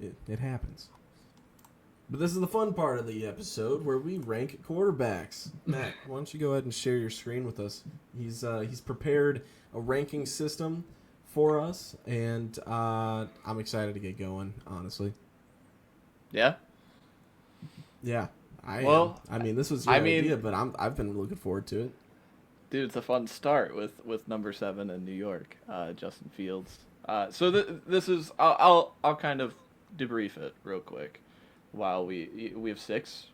It happens. But this is the fun part of the episode where we rank quarterbacks. Matt, why don't you go ahead and share your screen with us? He's prepared a ranking system for us, and I'm excited to get going, honestly. Yeah? Yeah. I mean, this was your idea, but I've been looking forward to it. Dude, it's a fun start with number 7 in New York, Justin Fields. So this is I'll kind of debrief it real quick. While we have six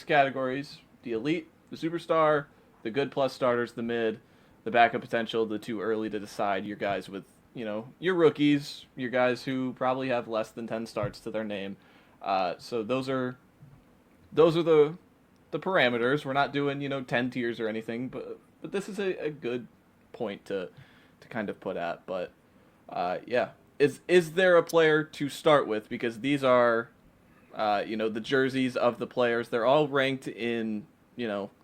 categories: the elite, the superstar, the good plus starters, the mid, the backup potential, the too early to decide. Your guys with your rookies, your guys who probably have less than 10 starts to their name. So those are the parameters. We're not doing 10 tiers or anything, but this is a good point to kind of put at. But yeah, is there a player to start with, because these are the jerseys of the players. They're all ranked in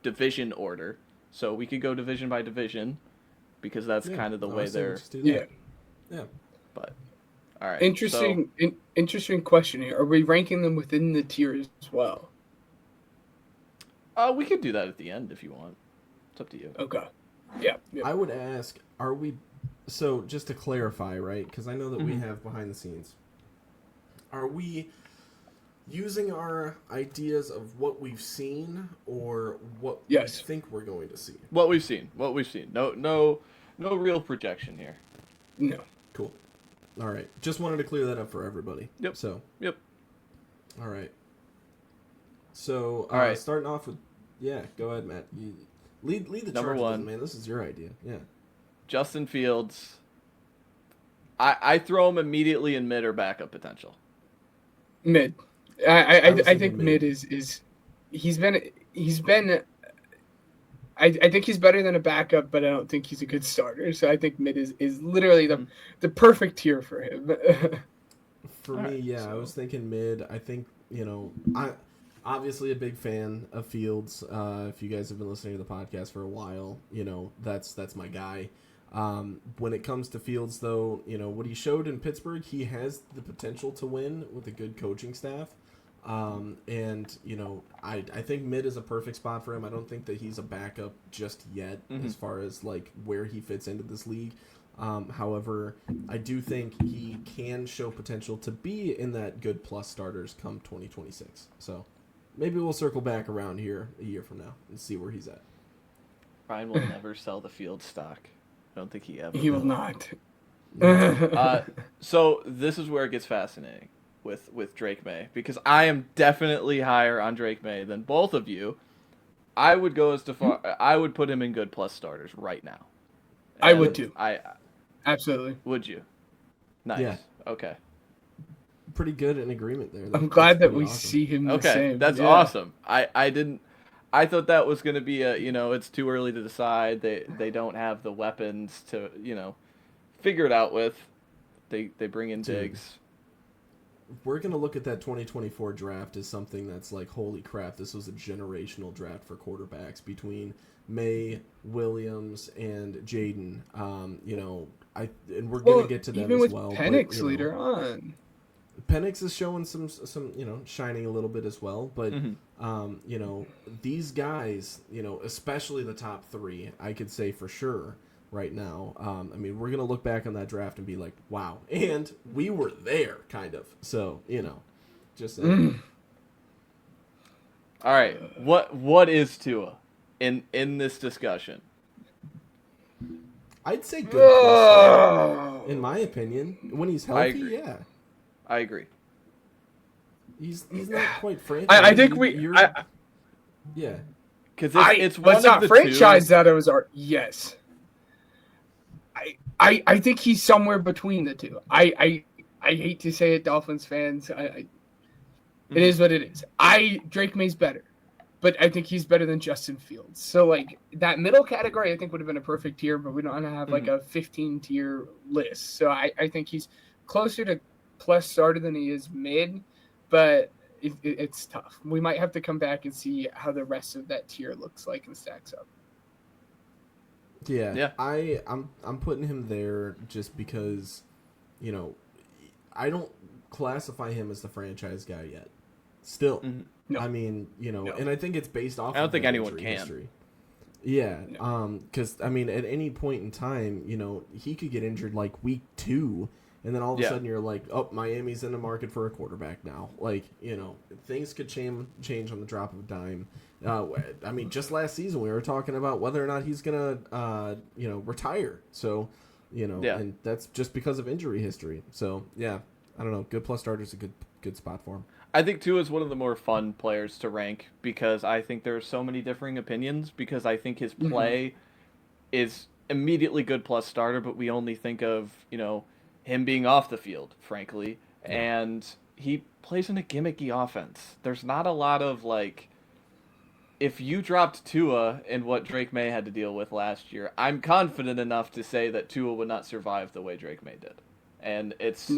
division order, so we could go division by division because that's kind of the way they're. Yeah. But all right. Interesting question here. Are we ranking them within the tiers as well? We could do that at the end if you want. It's up to you. Okay. Yeah. I would ask, are we... So, just to clarify, right? Because I know that we have behind the scenes. Are we using our ideas of what we've seen or what we think we're going to see? What we've seen. No real projection here. No. Cool. All right. Just wanted to clear that up for everybody. Yep. Yep. All right. So, all right. Starting off with... Yeah, go ahead, Matt. You lead the number charge, one, man. This is your idea. Yeah. Justin Fields. I throw him immediately in mid or backup potential. Mid. I think mid is he's been I think he's better than a backup, but I don't think he's a good starter. So I think mid is literally the perfect tier for him. For me, yeah, so. I was thinking mid. I think I obviously a big fan of Fields. If you guys have been listening to the podcast for a while, that's my guy. When it comes to Fields, though, what he showed in Pittsburgh, he has the potential to win with a good coaching staff. And I think mid is a perfect spot for him. I don't think that he's a backup just yet as far as like where he fits into this league. However, I do think he can show potential to be in that good plus starters come 2026. So maybe we'll circle back around here a year from now and see where he's at. Ryan will never sell the Field stock. I don't think he ever will not. So this is where it gets fascinating with Drake Maye, because I am definitely higher on Drake Maye than both of you. I would go as far. I would put him in good plus starters right now. And I would too. Absolutely. Would you? Nice. Yeah. Okay. Pretty good in agreement there. I'm glad that we see him the same. That's awesome. I thought that was going to be it's too early to decide. They don't have the weapons to, figure it out with. They bring in Diggs. We're going to look at that 2024 draft as something that's like, holy crap, this was a generational draft for quarterbacks between Maye, Williams, and Jayden. And we're going to get to them as well. Even with Penix later on. Penix is showing some shining a little bit as well, but these guys, especially the top three, I could say for sure right now. We're gonna look back on that draft and be like, wow, and we were there, kind of. So just saying. All right, what is Tua in this discussion? I'd say good. In my opinion, when he's healthy, yeah. I agree. He's not quite franchise. I think yeah. Because it's one let's of not the franchise two. That it was our yes. I think he's somewhere between the two. I hate to say it, Dolphins fans. It is what it is. Drake May's better, but I think he's better than Justin Fields. So like that middle category, I think would have been a perfect tier, but we don't have like a 15 tier list. So I think he's closer to plus starter than he is mid, but it's tough. We might have to come back and see how the rest of that tier looks like and stacks up. Yeah. I'm putting him there just because, I don't classify him as the franchise guy yet. Still, No. I mean, No. and I think it's based off. I don't of think that anyone injury can. history. Yeah, No. because I mean, at any point in time, he could get injured like week 2, and then all of a sudden you're like, oh, Miami's in the market for a quarterback now. Like, things could change on the drop of a dime. I mean, just last season we were talking about whether or not he's gonna, retire. So, and that's just because of injury history. So, yeah, I don't know. Good plus starter's a good spot for him. I think Tua is one of the more fun players to rank because I think there are so many differing opinions because I think his play is immediately good plus starter, but we only think of, him being off the field, frankly. Yeah. And he plays in a gimmicky offense. There's not a lot of, if you dropped Tua in what Drake Maye had to deal with last year, I'm confident enough to say that Tua would not survive the way Drake Maye did. And it's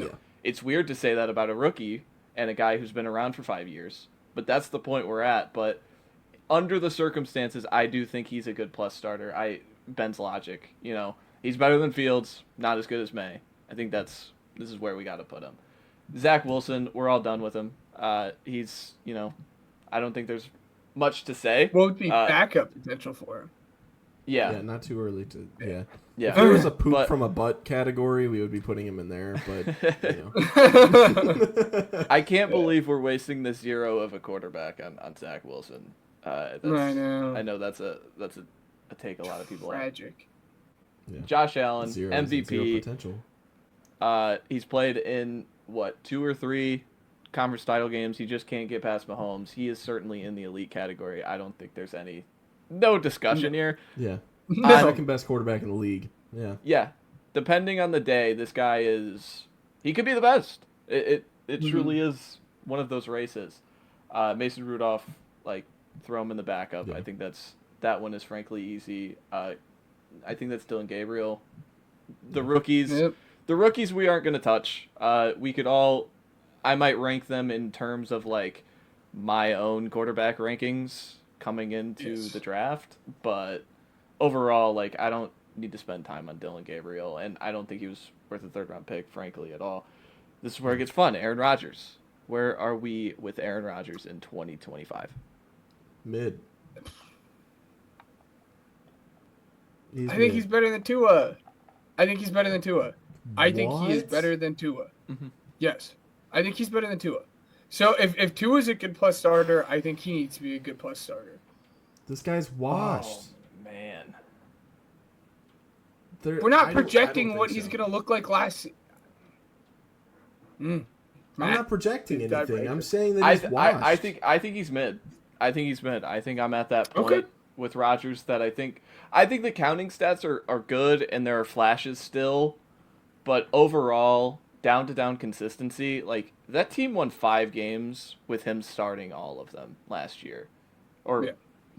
weird to say that about a rookie and a guy who's been around for 5 years, but that's the point we're at. But under the circumstances, I do think he's a good plus starter. Ben's logic, he's better than Fields, not as good as Maye. I think this is where we got to put him. Zach Wilson, we're all done with him. He's, I don't think there's much to say. What would be backup potential for him? Yeah, not too early to. Yeah. Yeah. If there was a poop from a butt category, we would be putting him in there. But I can't believe we're wasting the 0 of a quarterback on Zach Wilson. I know. I know that's a take a lot of people tragic. Yeah. Josh Allen, Zero MVP. Potential. He's played in 2 or 3 conference title games. He just can't get past Mahomes. He is certainly in the elite category. I don't think there's no discussion here. Yeah. No. Second best quarterback in the league. Yeah. Yeah. Depending on the day, this guy he could be the best. It truly is one of those races. Mason Rudolph, throw him in the backup. Yeah. I think that one is frankly easy. I think that's Dylan Gabriel. The rookies, the rookies we aren't going to touch. I might rank them in terms of my own quarterback rankings coming into the draft, but overall, I don't need to spend time on Dylan Gabriel, and I don't think he was worth a 3rd-round pick, frankly, at all. This is where it gets fun. Aaron Rodgers. Where are we with Aaron Rodgers in 2025? Mid. I think he's better than Tua. I think he is better than Tua. Mm-hmm. Yes. I think he's better than Tua. So if Tua's a good plus starter, I think he needs to be a good plus starter. This guy's washed. Oh, man. We're not projecting what he's going to look like last I'm not projecting anything. I'm saying that he's washed. I think he's mid. I think I'm at that point with Rodgers that I think the counting stats are good and there are flashes still, but overall, down consistency, that team won 5 games with him starting all of them last year, or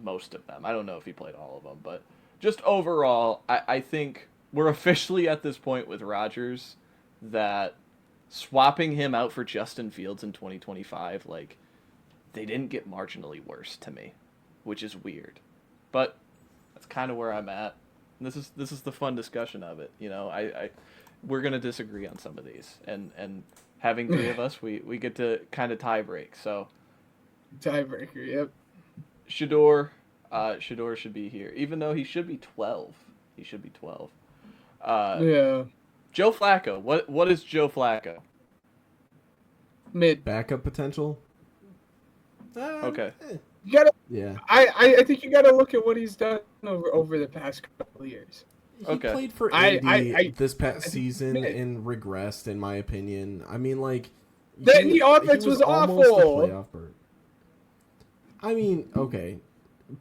most of them. I don't know if he played all of them, but just overall, I think we're officially at this point with Rodgers that swapping him out for Justin Fields in 2025, they didn't get marginally worse to me, which is weird, but that's kind of where I'm at. And this is the fun discussion of it. We're gonna disagree on some of these, and having 3 of us, we get to kind of tie break. So tiebreaker, yep. Shador should be here, even though he should be 12. He should be 12. Yeah. Joe Flacco. What is Joe Flacco? Mid. Backup potential. Okay. You gotta. Yeah. I think you gotta look at what he's done over the past couple of years. He played for Indy this past season and regressed, in my opinion. I mean, the offense was awful. I mean, okay,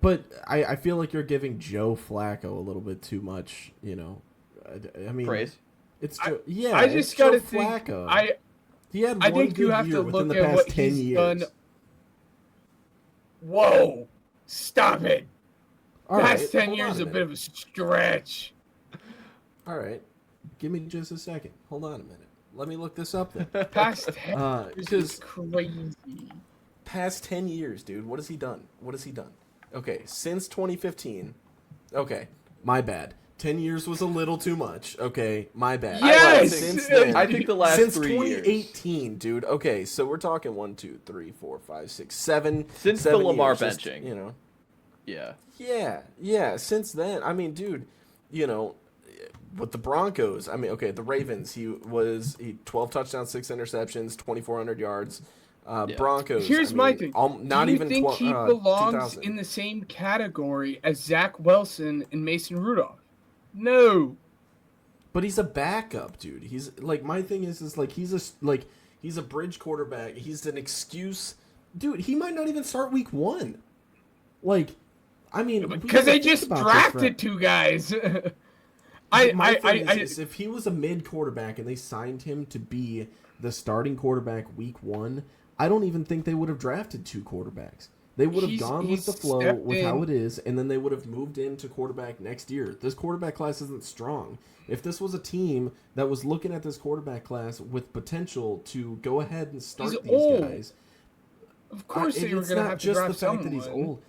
but I feel like you're giving Joe Flacco a little bit too much. I mean, praise. It's I just gotta think. Flacco. He had one think good you have year to within look the at past what 10 he's years. done. Whoa! Stop it. Past 10 years is a bit of a stretch. All right. Give me just a second. Hold on a minute. Let me look this up then. Past 10 years is crazy. Past 10 years, dude. What has he done? Okay, since 2015. Okay, my bad. 10 years was a little too much. Okay, my bad. Yes! Since then, I think the last since 3 years. 2018, dude. Okay, so we're talking 1, 2, 3, 4, 5, 6, 7. Since 7 the Lamar years, benching. you know. Yeah. Yeah. Since then, I mean, dude, you know, with the Broncos, I mean, okay, the Ravens, he 12 touchdowns, 6 interceptions, 2,400 yards. Broncos. Here's my thing. Not Do you even think he belongs 2000. in the same category as Zach Wilson and Mason Rudolph? No. But he's a backup, dude. He's like, my thing is like he's a bridge quarterback. He's an excuse, dude. He might not even start week 1. Like, I mean, because they just drafted 2 guys. My thing is if he was a mid quarterback and they signed him to be the starting quarterback week 1, I don't even think they would have drafted 2 quarterbacks. They would have gone with the flow with how it is, and then they would have moved into quarterback next year. This quarterback class isn't strong. If this was a team that was looking at this quarterback class with potential to go ahead and start these guys, of course they were going to have to draft someone. That he's old.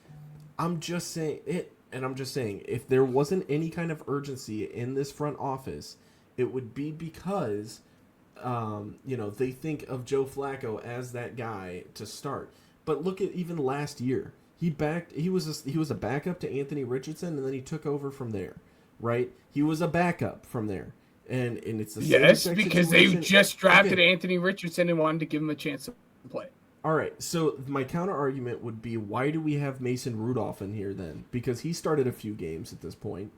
I'm just saying it, and I'm just saying if there wasn't any kind of urgency in this front office, it would be because, they think of Joe Flacco as that guy to start. But look at even last year. He was a backup to Anthony Richardson, and then he took over from there, right? He was a backup from there, and it's the same because situation. they just drafted Anthony Richardson and wanted to give him a chance to play. All right, so my counter argument would be, why do we have Mason Rudolph in here then? Because he started a few games at this point.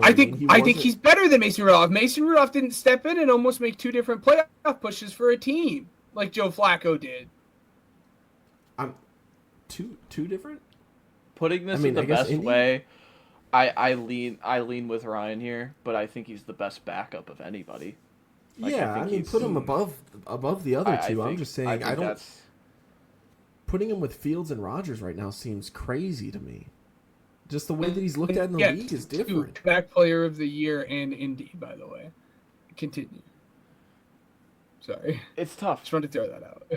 I think he's better than Mason Rudolph. Mason Rudolph didn't step in and almost make 2 different playoff pushes for a team like Joe Flacco did. Two different? Putting this in the best way, I lean with Ryan here, but I think he's the best backup of anybody. Put him above the other two. I'm just saying putting him with Fields and Rodgers right now seems crazy to me. Just the way that he's looked at in the league is different. Back player of the year and Indy, by the way. Continue. Sorry. It's tough. Just wanted to throw that out.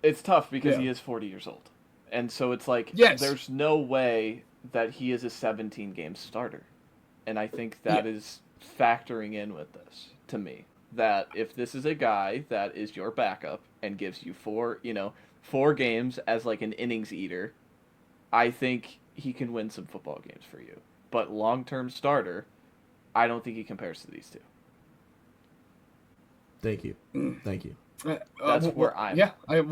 It's tough because he is 40 years old. And so it's like, there's no way that he is a 17-game starter. And I think that is factoring in with this, to me. That if this is a guy that is your backup and gives you 4 games as like an innings eater, I think he can win some football games for you. But long-term starter, I don't think he compares to these two. Thank you. That's where I'm. Yeah, I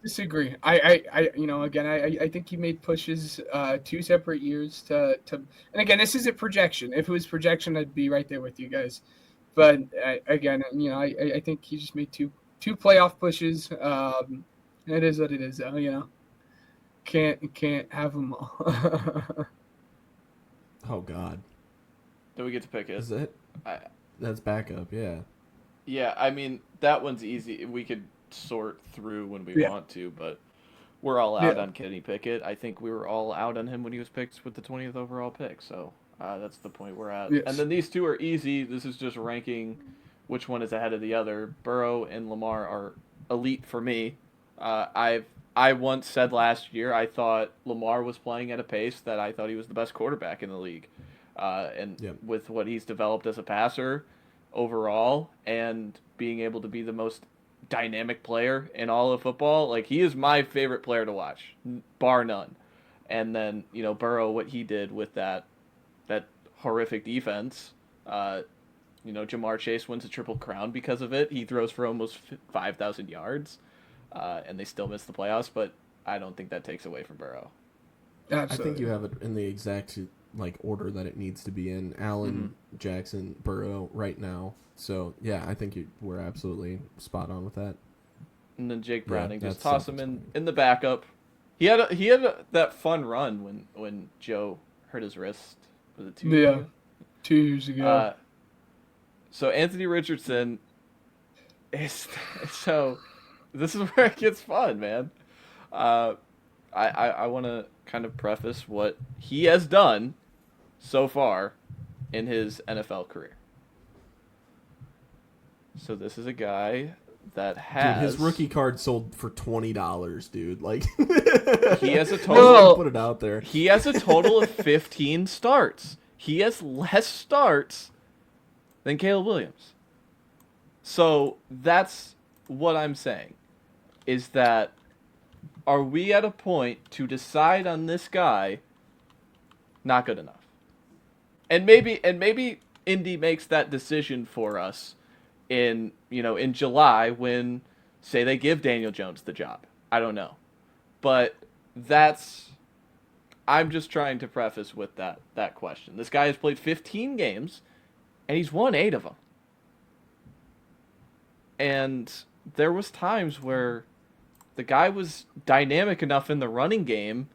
disagree. I think he made pushes 2 separate years to. And again, this isn't projection. If it was projection, I'd be right there with you guys. But I think he just made two playoff pushes. It is what it is, though. Can't have them all. Oh God. Do we get to pick it? Is it? That's backup. Yeah. Yeah, I mean, that one's easy. We could sort through when we want to, but we're all out on Kenny Pickett. I think we were all out on him when he was picked with the 20th overall pick, so that's the point we're at. Yes. And then these two are easy. This is just ranking which one is ahead of the other. Burrow and Lamar are elite for me. I once said last year I thought Lamar was playing at a pace that I thought he was the best quarterback in the league. With what he's developed as a passer overall and being able to be the most dynamic player in all of football, like he is my favorite player to watch, bar none. And then, Burrow, what he did with that horrific defense, Jamar Chase wins a Triple Crown because of it. He throws for almost 5,000 yards, and they still miss the playoffs, but I don't think that takes away from Burrow. Absolutely. I think you have it in the exact order that it needs to be in. Allen, Jackson, Burrow right now. So yeah, I think we're absolutely spot on with that. And then Jake Browning, just toss him in the backup. He had that fun run when Joe hurt his wrist. Was it 2 years ago? 2 years ago. So Anthony Richardson is so. This is where it gets fun, man. I want to kind of preface what he has done so far in his NFL career. So this is a guy that has... Dude, his rookie card sold for $20, dude. He has a total... Put it out there. He has a total of 15 starts. he has less starts than Caleb Williams. So that's what I'm saying, is that are we at a point to decide on this guy not good enough? And maybe Indy makes that decision for us in July when, say, they give Daniel Jones the job. I don't know. But I'm just trying to preface with that question. This guy has played 15 games and he's won 8 of them. And there was times where the guy was dynamic enough in the running game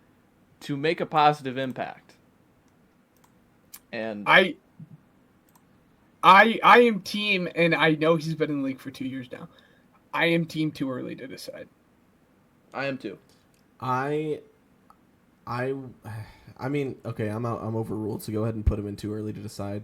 to make a positive impact. And I am team, and I know he's been in the league for 2 years now. I am team too early to decide. I am too. I mean, okay, I'm overruled, so go ahead and put him in too early to decide.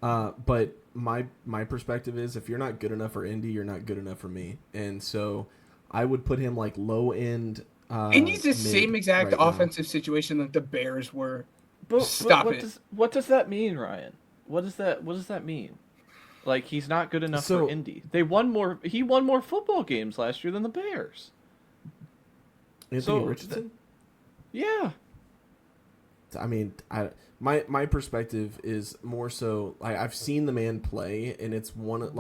But my perspective is, if you're not good enough for Indy, you're not good enough for me. And so I would put him like low end. Indy's the same exact right offensive situation that the Bears were. But Stop it. What does that mean, Ryan? What does that mean? Like, he's not good enough for Indy. He won more football games last year than the Bears. Anthony Richardson? Yeah. I mean, my perspective is more so, I've seen the man play, and it's one of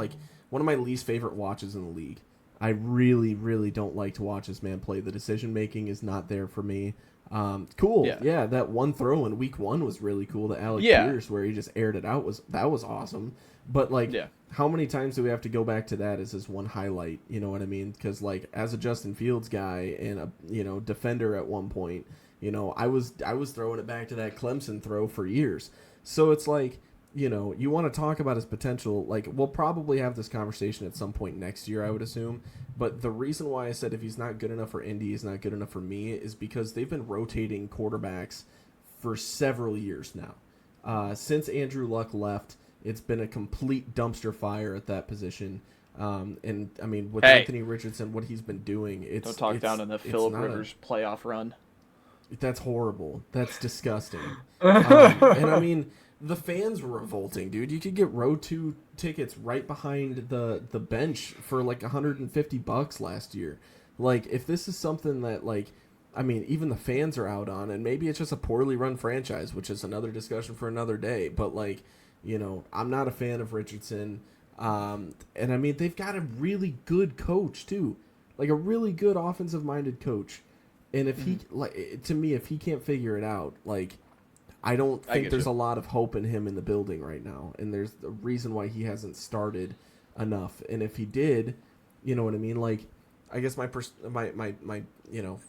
my least favorite watches in the league. I really, really don't like to watch this man play. The decision making is not there for me. Cool. Yeah, that one throw in week 1 was really cool to Alec Pierce, where he just aired it out. That was awesome. But how many times do we have to go back to that as this one highlight? You know what I mean? Because as a Justin Fields guy and a defender at one point, I was throwing it back to that Clemson throw for years. So it's like, you want to talk about his potential. Like, we'll probably have this conversation at some point next year, I would assume. But the reason why I said if he's not good enough for Indy, he's not good enough for me, is because they've been rotating quarterbacks for several years now. Since Andrew Luck left, it's been a complete dumpster fire at that position. And I mean, with Anthony Richardson, what he's been doing, don't talk down in the Phillip Rivers playoff run. That's horrible. That's disgusting. And I mean, the fans were revolting, dude. You could get row 2 tickets right behind the bench for like $150 last year. Like, if this is something that, like, I mean, even the fans are out on, and maybe it's just a poorly run franchise, which is another discussion for another day. But, like, I'm not a fan of Richardson. And I mean, they've got a really good coach too, like a really good offensive-minded coach. And if he, to me, if he can't figure it out, like, I don't think there's a lot of hope in him in the building right now. And there's a reason why he hasn't started enough. And if he did, you know what I mean? Like, I guess my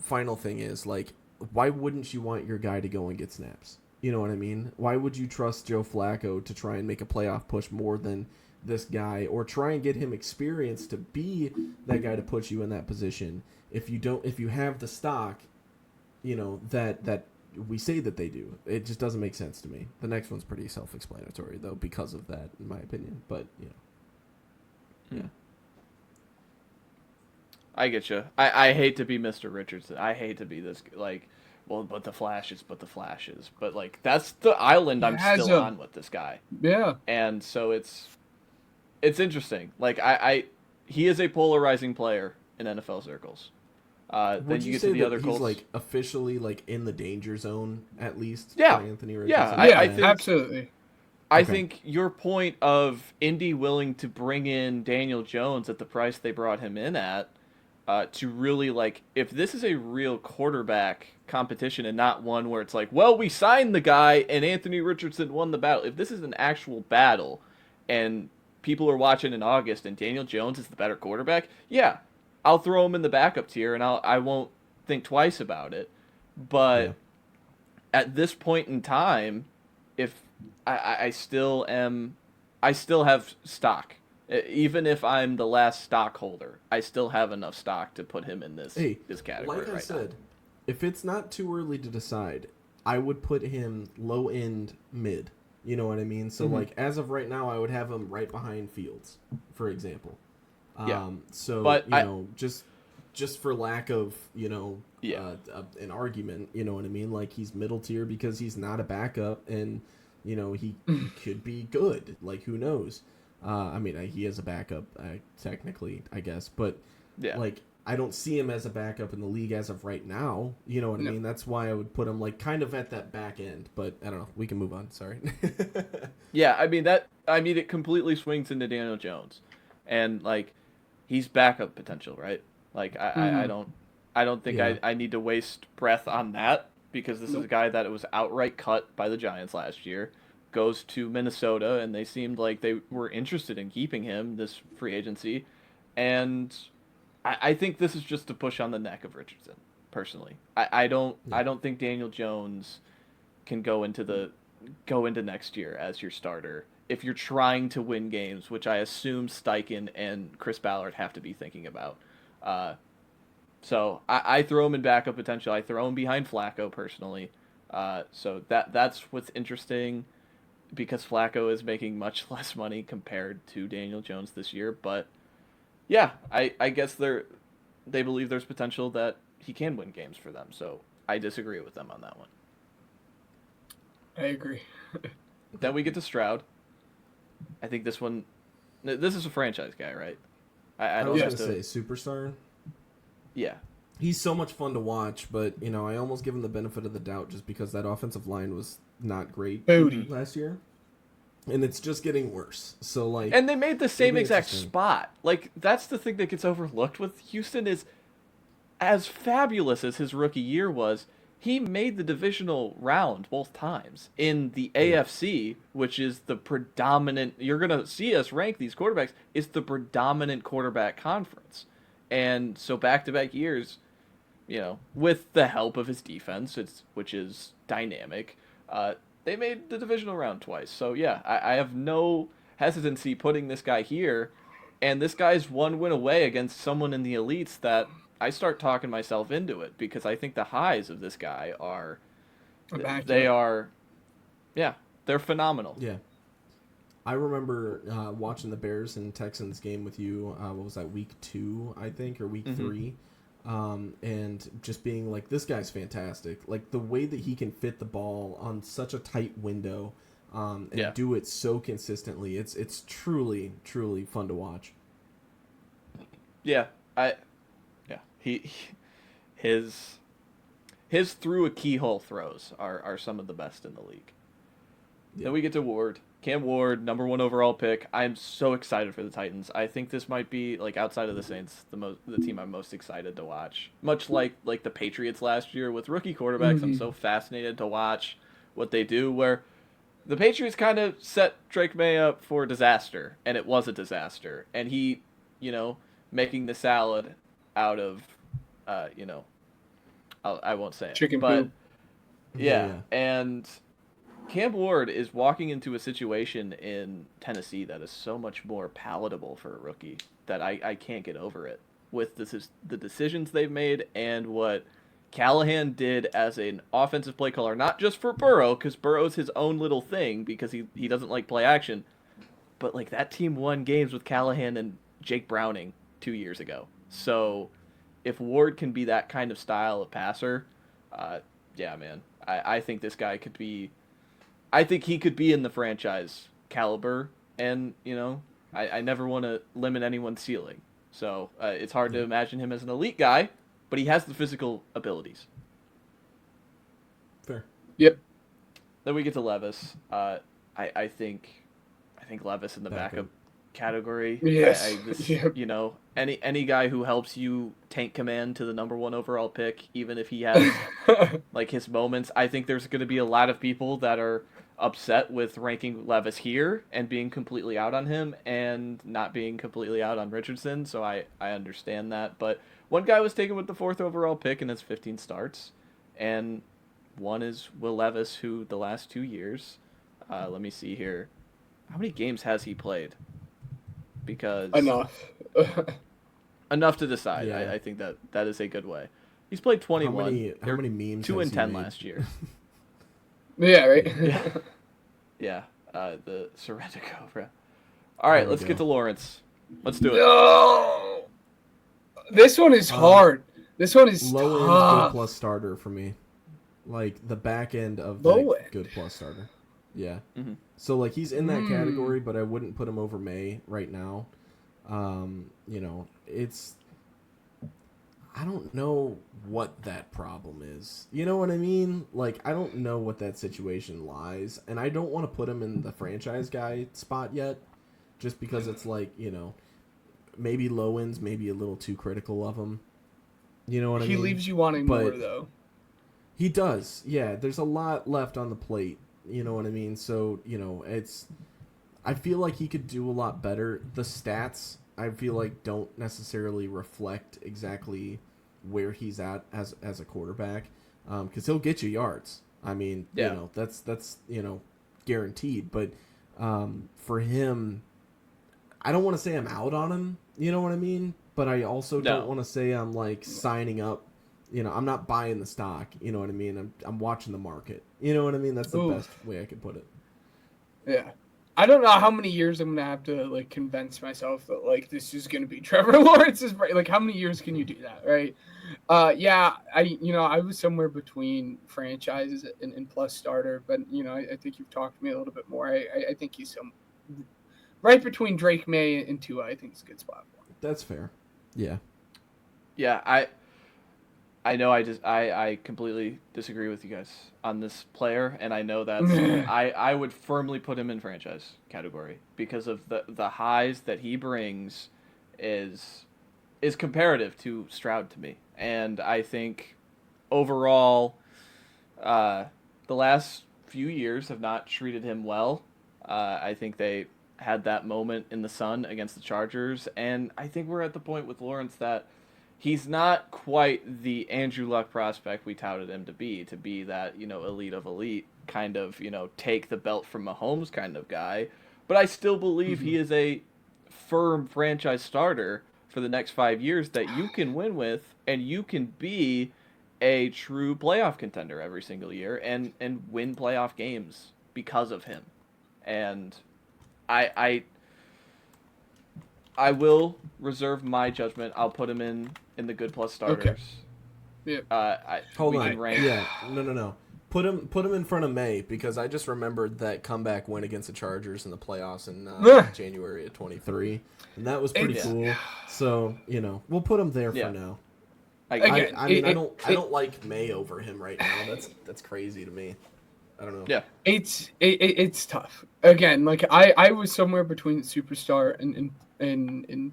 final thing is, like, why wouldn't you want your guy to go and get snaps? You know what I mean? Why would you trust Joe Flacco to try and make a playoff push more than this guy, or try and get him experience to be that guy to put you in that position if you have the stock, that we say that they do? It just doesn't make sense to me. The next one's pretty self-explanatory, though, because of that, in my opinion. But, yeah. I get you. I hate to be Mr. Richardson. I hate to be this, like, well, but the flashes. But, like, that's the island I'm still on with this guy. Yeah. And so it's interesting. Like, he is a polarizing player in NFL circles. Then you get to the other Colts. He's, like, officially, like, in the danger zone, at least, for Anthony Richardson? I think, absolutely. I think your point of Indy willing to bring in Daniel Jones at the price they brought him in at, to really, like, if this is a real quarterback competition and not one where it's like, well, we signed the guy and Anthony Richardson won the battle. If this is an actual battle and people are watching in August and Daniel Jones is the better quarterback, yeah, I'll throw him in the backup tier and I won't think twice about it. But at this point in time, if I still have stock. Even if I'm the last stockholder, I still have enough stock to put him in this category. Like I said, if it's not too early to decide, I would put him low end mid. You know what I mean? So like, as of right now, I would have him right behind Fields, for example. Just for lack of an argument, you know what I mean? Like, he's middle tier because he's not a backup, and he could be good. Like, who knows? I mean, he is a backup, technically, I guess. But, like, I don't see him as a backup in the league as of right now. You know what I mean? That's why I would put him, like, kind of at that back end. But, I don't know. We can move on. Sorry. Yeah, I mean, it completely swings into Daniel Jones. And, like, he's backup potential, right? Like, I don't think I need to waste breath on that, because this is a guy that was outright cut by the Giants last year, goes to Minnesota, and they seemed like they were interested in keeping him this free agency. And I think this is just a push on the neck of Richardson, personally. I don't think Daniel Jones can go into next year as your starter if you're trying to win games, which I assume Steichen and Chris Ballard have to be thinking about. So I throw him in backup potential. I throw him behind Flacco personally. So that's what's interesting, because Flacco is making much less money compared to Daniel Jones this year. But yeah, I guess they believe there's potential that he can win games for them. So I disagree with them on that one. I agree. Then we get to Stroud. I think this is a franchise guy, right? I was going to say superstar. Yeah. He's so much fun to watch, but, I almost give him the benefit of the doubt just because that offensive line was not great last year. And it's just getting worse. So, like... And they made the same exact spot. Like, that's the thing that gets overlooked with Houston is, as fabulous as his rookie year was, he made the divisional round both times. In the AFC, which is the predominant... You're going to see us rank these quarterbacks. It's the predominant quarterback conference. And so back-to-back years, with the help of his defense, which is dynamic, they made the divisional round twice. So, yeah, I have no hesitancy putting this guy here. And this guy's one win away against someone in the elites that I start talking myself into it, because I think the highs of this guy they're phenomenal. Yeah. I remember watching the Bears and Texans game with you. What was that, week 2, I think, or week 3? And just being like, this guy's fantastic. Like, the way that he can fit the ball on such a tight window and do it so consistently, it's truly, truly fun to watch. Yeah, his through a keyhole throws are some of the best in the league. Yeah. Then we get to Ward. Cam Ward, number 1 overall pick. I'm so excited for the Titans. I think this might be, like, outside of the Saints, the team I'm most excited to watch. Much like the Patriots last year with rookie quarterbacks, I'm so fascinated to watch what they do, where the Patriots kind of set Drake Maye up for disaster, and it was a disaster. And he, making the salad out of, I won't say it. Chicken but poop. Yeah, and Cam Ward is walking into a situation in Tennessee that is so much more palatable for a rookie that I can't get over it. With the decisions they've made and what Callahan did as an offensive play caller, not just for Burrow, because Burrow's his own little thing because he doesn't like play action, but like that team won games with Callahan and Jake Browning 2 years ago. So if Ward can be that kind of style of passer, yeah, man, I think this guy could be... I think he could be in the franchise caliber, and, I never want to limit anyone's ceiling. So it's hard to imagine him as an elite guy, but he has the physical abilities. Fair. Yep. Then we get to Levis. I think Levis in the backup category. Yes. Any guy who helps you tank command to the number 1 overall pick, even if he has like his moments. I think there's going to be a lot of people that are upset with ranking Levis here and being completely out on him and not being completely out on Richardson. So I understand that. But one guy was taken with the 4th overall pick and has 15 starts. And one is Will Levis, who the last 2 years, let me see here. How many games has he played? Because enough to decide. Yeah. I think that is a good way. He's played 21. How many memes? 2 and 10 last year. Yeah, right. Yeah. The Sorrento Cobra. All right, let's get to Lawrence. Let's do it. No! This one is hard. This one is low tough. end good plus starter for me. Like the back end of the good plus starter. Yeah. Mm-hmm. So, like, he's in that category, but I wouldn't put him over Maye right now. It's... I don't know what that problem is. You know what I mean? Like, I don't know what that situation lies, and I don't want to put him in the franchise guy spot yet, just because it's like, maybe Lowen's maybe a little too critical of him. You know what I mean? He leaves you wanting more, though. He does. Yeah, there's a lot left on the plate. You know what I mean? So, it's... I feel like he could do a lot better. The stats, I feel like, don't necessarily reflect exactly where he's at as a quarterback, because he'll get you yards. I mean, that's guaranteed. But for him, I don't want to say I'm out on him. You know what I mean? But I also don't want to say I'm like signing up. I'm not buying the stock. You know what I mean? I'm watching the market. You know what I mean? That's the best way I could put it. Yeah. I don't know how many years I'm going to have to like convince myself that like this is going to be Trevor Lawrence's break. Like how many years can you do that, right? I was somewhere between franchises and plus starter, but I think you've talked to me a little bit more. I think he's right between Drake Maye and Tua. I think it's a good spot for him. That's fair. Yeah. Yeah, I know I completely disagree with you guys on this player, and I know that I would firmly put him in franchise category because of the highs that he brings is comparative to Stroud to me. And I think overall the last few years have not treated him well. I think they had that moment in the sun against the Chargers, and I think we're at the point with Lawrence that he's not quite the Andrew Luck prospect we touted him to be that, elite of elite kind of, take the belt from Mahomes kind of guy. But I still believe he is a firm franchise starter for the next 5 years that you can win with, and you can be a true playoff contender every single year and win playoff games because of him. And I will reserve my judgment. I'll put him in the good plus starters. Okay. Yeah. Hold on. Yeah. No. Put him in front of Maye because I just remembered that comeback win against the Chargers in the playoffs in January of 23, and that was pretty cool. So we'll put him there for now. I don't like Maye over him right now. That's crazy to me. I don't know. Yeah. It's tough. Again, like I was somewhere between superstar and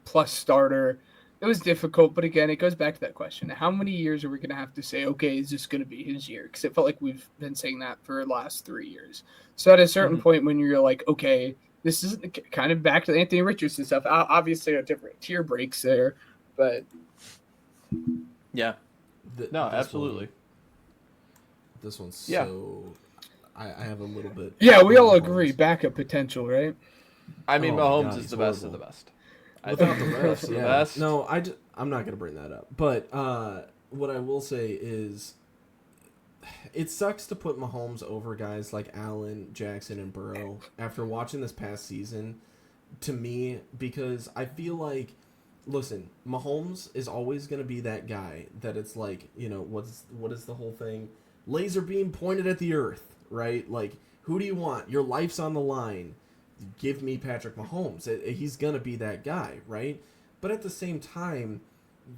plus starter. It was difficult, but again, it goes back to that question. How many years are we going to have to say, okay, is this going to be his year? Because it felt like we've been saying that for the last 3 years. So at a certain point when you're like, okay, this is kind of back to the Anthony Richardson stuff. Obviously, a different tier breaks there, but... Yeah. Absolutely. This one's so... I have a little bit... Yeah, we all agree. Backup potential, right? I mean, Mahomes is the best of the best. Without the best, yeah. Best. No, I'm not going to bring that up. But what I will say is it sucks to put Mahomes over guys like Allen, Jackson, and Burrow after watching this past season, to me, because I feel like, listen, Mahomes is always going to be that guy that it's like, what is the whole thing? Laser beam pointed at the earth, right? Like, who do you want? Your life's on the line. Give me Patrick Mahomes. He's going to be that guy, right? But at the same time,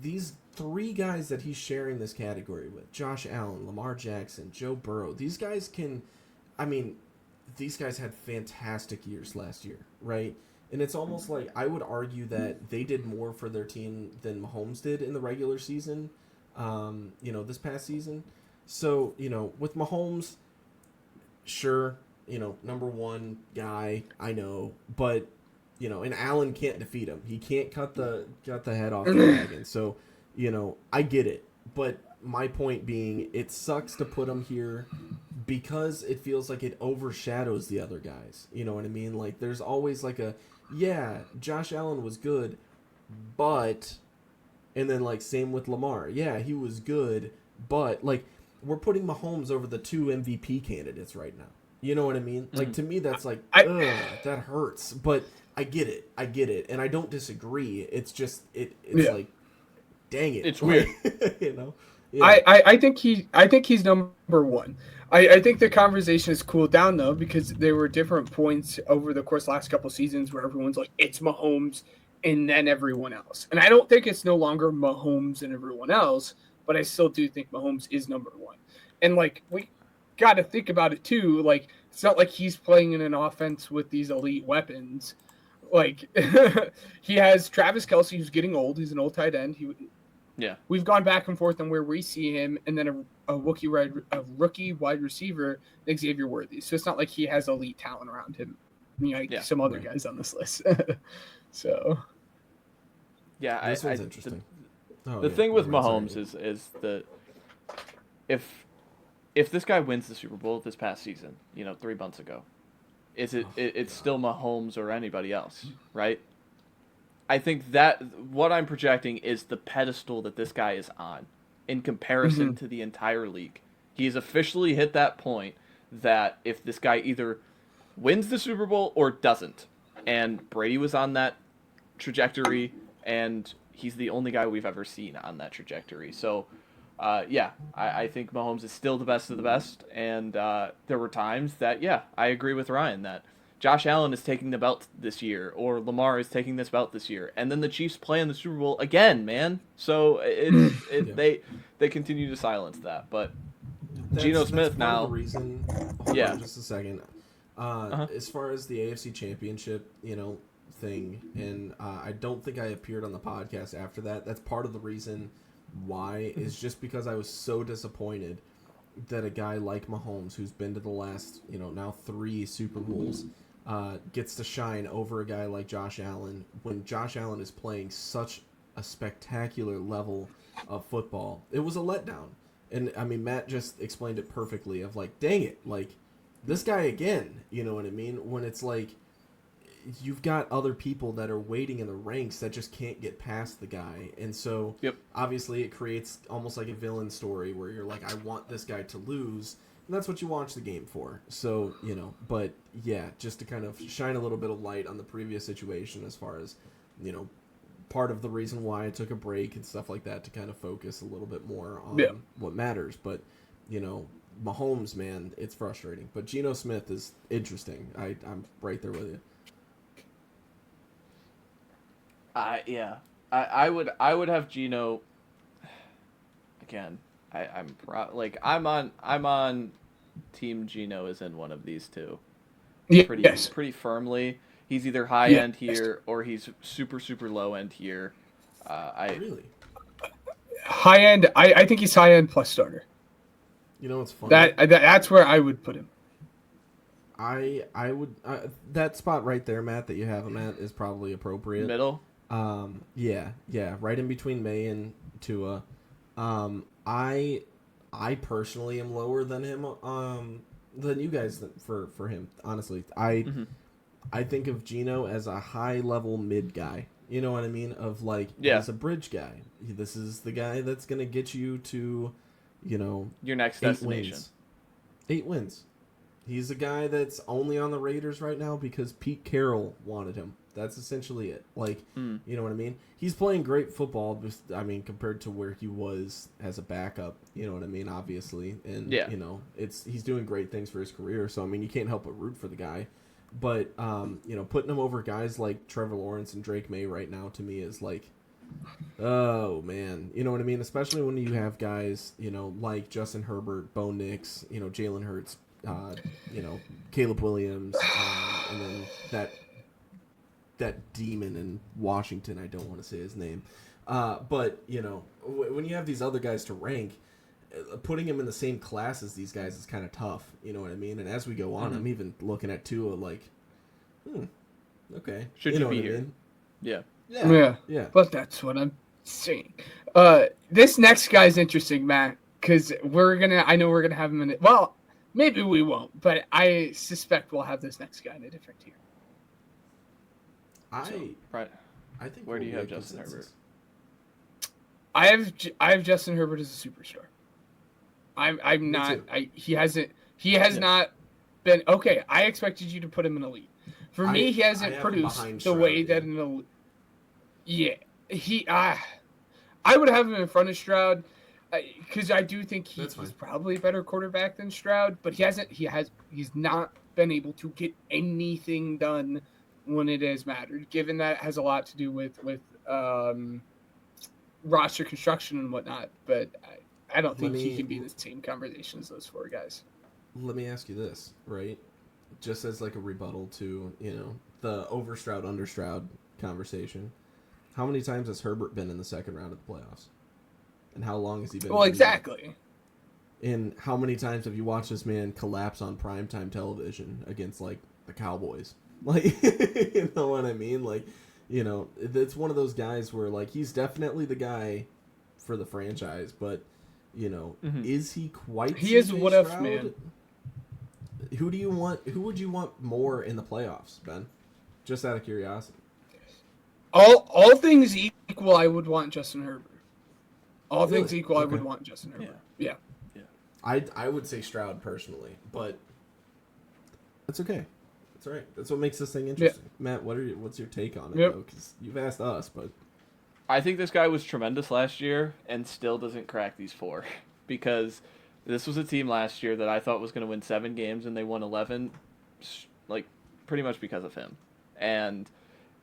these three guys that he's sharing this category with, Josh Allen, Lamar Jackson, Joe Burrow, these guys had fantastic years last year, right? And it's almost like I would argue that they did more for their team than Mahomes did in the regular season, this past season. So, with Mahomes, sure, number one guy, I know, but, and Allen can't defeat him. He can't cut the head off the dragon. So, I get it. But my point being, it sucks to put him here because it feels like it overshadows the other guys. You know what I mean? Like, there's always like Josh Allen was good, but, and then like same with Lamar. Yeah, he was good, but like we're putting Mahomes over the 2 MVP candidates right now. You know what I mean? Like, to me, that's like, that hurts. But I get it. And I don't disagree. It's just, it's like, dang it. It's weird. Yeah. I think he's number one. I think the conversation has cooled down though, because there were different points over the course of the last couple seasons where everyone's like, it's Mahomes and then everyone else. And I don't think it's no longer Mahomes and everyone else, but I still do think Mahomes is number one. And like, we got to think about it too. Like, it's not like he's playing in an offense with these elite weapons. Like, he has Travis Kelce, who's getting old. He's an old tight end. Yeah. We've gone back and forth on where we see him, and then a rookie wide receiver, Xavier Worthy. So it's not like he has elite talent around him, like some other guys on this list. So. Yeah, this one's interesting. The thing with Mahomes is that if this guy wins the Super Bowl this past season, 3 months ago, it's still Mahomes or anybody else, right? I think that what I'm projecting is the pedestal that this guy is on in comparison to the entire league. He's officially hit that point that if this guy either wins the Super Bowl or doesn't, and Brady was on that trajectory, and he's the only guy we've ever seen on that trajectory. So, I think Mahomes is still the best of the best, and there were times that, I agree with Ryan that Josh Allen is taking the belt this year, or Lamar is taking this belt this year, and then the Chiefs play in the Super Bowl again, man. So they continue to silence that. But Geno Smith now. The reason, hold on just a second. As far as the AFC Championship, thing, and I don't think I appeared on the podcast after that. That's part of the reason why is just because I was so disappointed that a guy like Mahomes, who's been to the last, now 3 Super Bowls, gets to shine over a guy like Josh Allen when Josh Allen is playing such a spectacular level of football. It was a letdown. And, I mean, Matt just explained it perfectly of, like, dang it, like, this guy again, you know what I mean? When it's like, you've got other people that are waiting in the ranks that just can't get past the guy. And so, obviously, it creates almost like a villain story where you're like, I want this guy to lose. And that's what you watch the game for. So, but yeah, just to kind of shine a little bit of light on the previous situation as far as, part of the reason why I took a break and stuff like that to kind of focus a little bit more on what matters. But, Mahomes, man, it's frustrating. But Geno Smith is interesting. I'm right there with you. I would have Geno again. I'm on Team Geno is in one of these two. Pretty firmly. He's either high end here or he's super low end here. Really? High end. I think he's high end plus starter. It's funny. That's where I would put him. I would that spot right there, Matt, that you have him at is probably appropriate. Middle. Yeah, right in between Maye and Tua. I personally am lower than him. Than you guys for him. Honestly, I think of Geno as a high level mid guy. You know what I mean? Of like, he's a bridge guy. This is the guy that's gonna get you to, your next 8 destination. wins. 8 wins. He's a guy that's only on the Raiders right now because Pete Carroll wanted him. That's essentially it. Like, you know what I mean? He's playing great football, compared to where he was as a backup. You know what I mean? Obviously. And, he's doing great things for his career. So, I mean, you can't help but root for the guy. But, putting him over guys like Trevor Lawrence and Drake Maye right now to me is like, oh, man. You know what I mean? Especially when you have guys, like Justin Herbert, Bo Nix, Jalen Hurts, Caleb Williams, and then that demon in Washington. I don't want to say his name. But, when you have these other guys to rank, putting him in the same class as these guys is kind of tough. You know what I mean? And as we go on, I'm even looking at Tua like, okay. Should you be here? I mean? Yeah. But that's what I'm saying. This next guy's interesting, Matt, because I know we're going to have him in it. Well, maybe we won't, but I suspect we'll have this next guy in a different tier. I think. Where do you have Justin Herbert? I have Justin Herbert as a superstar. I'm not. He has not been okay. I expected you to put him in elite. For me, he hasn't produced the way that an elite. Yeah, I would have him in front of Stroud. because I do think he's That's fine. probably a better quarterback than Stroud, but he's not been able to get anything done when it has mattered. Given that it has a lot to do with roster construction and whatnot, but I don't think he can be in the same conversation as those four guys. Let me ask you this, right? Just as like a rebuttal to, the over Stroud, under Stroud conversation. How many times has Herbert been in the second round of the playoffs? And how long has he been? Well, exactly. And how many times have you watched this man collapse on primetime television against, like, the Cowboys? Like, you know what I mean? Like, it's one of those guys where, like, he's definitely the guy for the franchise, but, is he quite He is what if, Stroud? man. Who would you want more in the playoffs, Ben? Just out of curiosity. All things equal, I would want Justin Herbert. All things equal, I would want Justin Herbert. Yeah. I would say Stroud personally, but that's okay. That's all right. That's what makes this thing interesting. Yeah. Matt, what's your take on it, though? Because you've asked us, but I think this guy was tremendous last year and still doesn't crack these four because this was a team last year that I thought was going to win 7 games and they won 11, like pretty much because of him. And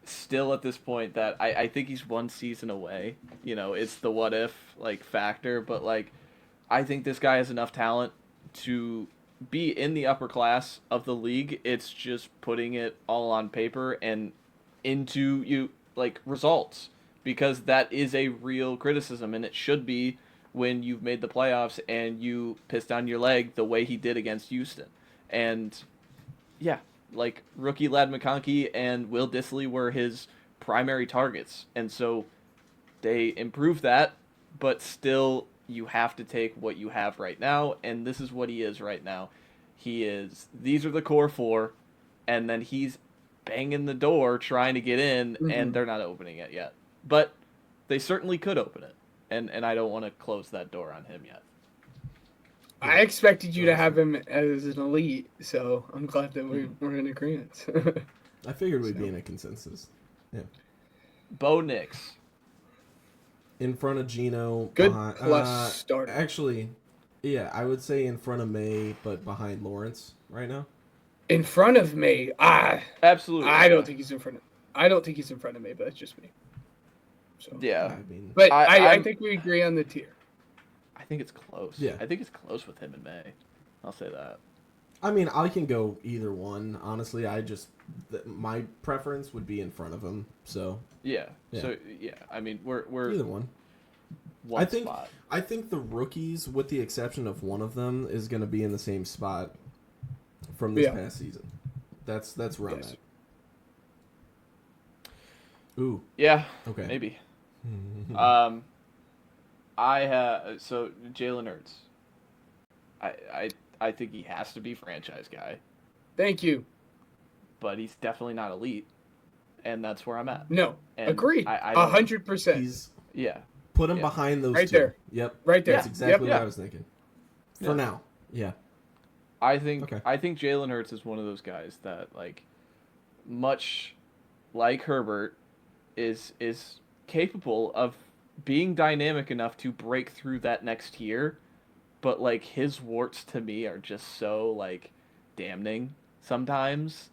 still at this point that I think he's one season away. It's the what if factor, but I think this guy has enough talent to be in the upper class of the league. It's just putting it all on paper and into results, because that is a real criticism, and it should be when you've made the playoffs and you pissed down your leg the way he did against Houston. And yeah, rookie Ladd McConkey and Will Dissly were his primary targets. And so they improved that, but still you have to take what you have right now. And this is what he is right now. These are the core 4, and then he's banging the door trying to get in, and they're not opening it yet. But they certainly could open it. And I don't want to close that door on him yet. I expected you to have him as an elite, so I'm glad that we're in agreement. I figured we'd be in a consensus. Yeah. Bo Nix. In front of Geno. Good plus starter. Actually, yeah, I would say in front of Maye, but behind Lawrence right now. In front of Maye? Absolutely. I don't think he's in front of Maye, but that's just me. So, yeah. But I think we agree on the tier. I think it's close. Yeah. I think it's close with him and Maye. I'll say that. I mean, I can go either one. Honestly, my preference would be in front of him. So yeah. So yeah, I mean, we're either one. Spot. I think the rookies, with the exception of one of them, is going to be in the same spot from this past season. That's where I'm at. Ooh. Yeah. Okay. Maybe. So Jalen Hurts. I think he has to be franchise guy. Thank you. But he's definitely not elite, and that's where I'm at. No, and agreed. 100%. Yeah. Put him behind those right two. There. Yep. Right there. That's exactly what I was thinking. For now. Yeah. I think Jalen Hurts is one of those guys that, much like Herbert, is capable of being dynamic enough to break through that next year, but his warts to me are just so damning sometimes.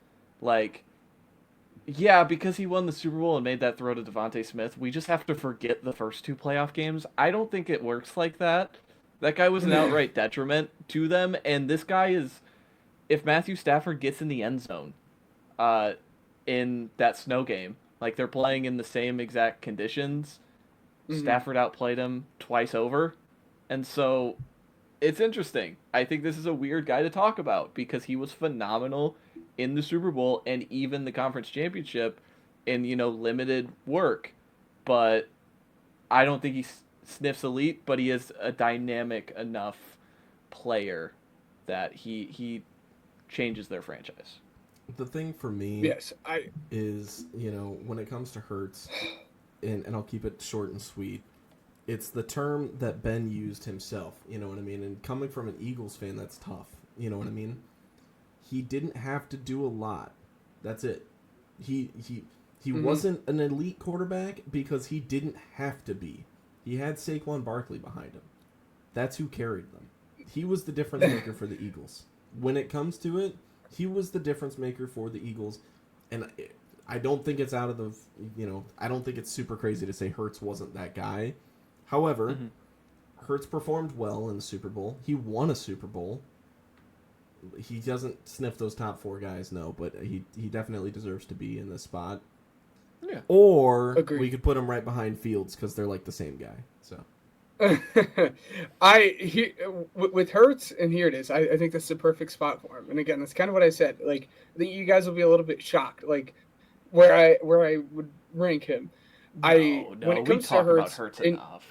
Yeah, because he won the Super Bowl and made that throw to Devontae Smith, we just have to forget the first 2 playoff games. I don't think it works like that. That guy was an outright detriment to them, and this guy is, if Matthew Stafford gets in the end zone in that snow game, they're playing in the same exact conditions, Stafford outplayed him twice over. And so it's interesting. I think this is a weird guy to talk about because he was phenomenal in the Super Bowl and even the conference championship in, limited work. But I don't think he sniffs elite, but he is a dynamic enough player that he changes their franchise. The thing for me is, when it comes to Hurts, and I'll keep it short and sweet, it's the term that Ben used himself, you know what I mean? And coming from an Eagles fan, that's tough, you know what I mean? He didn't have to do a lot. That's it. He wasn't an elite quarterback because he didn't have to be. He had Saquon Barkley behind him. That's who carried them. He was the difference maker for the Eagles. When it comes to it, he was the difference maker for the Eagles. And I don't think it's out of the, I don't think it's super crazy to say Hurts wasn't that guy. However, Hurts performed well in the Super Bowl. He won a Super Bowl. He doesn't sniff those top 4 guys, no, but he definitely deserves to be in this spot. Yeah. Or Agreed. we could put him right behind Fields because they're like the same guy. So with Hurts, and here it is. I think that's the perfect spot for him. And again, that's kind of what I said. Like, I think you guys will be a little bit shocked, like where I would rank him. When it comes to Hurts, enough.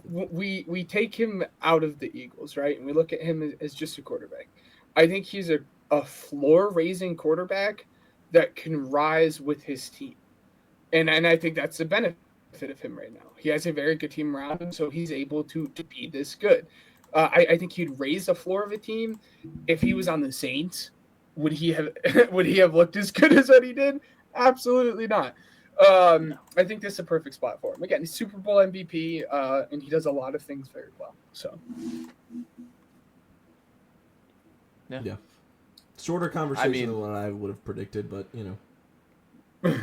We take him out of the Eagles, right? And we look at him as just a quarterback. I think he's a floor-raising quarterback that can rise with his team. And I think that's the benefit of him right now. He has a very good team around him, so he's able to be this good. I think he'd raise the floor of a team. If he was on the Saints, would he have looked as good as what he did? Absolutely not. I think this is a perfect spot for him. Again, he's Super Bowl MVP, and he does a lot of things very well. So, yeah. Shorter conversation than what I would have predicted, but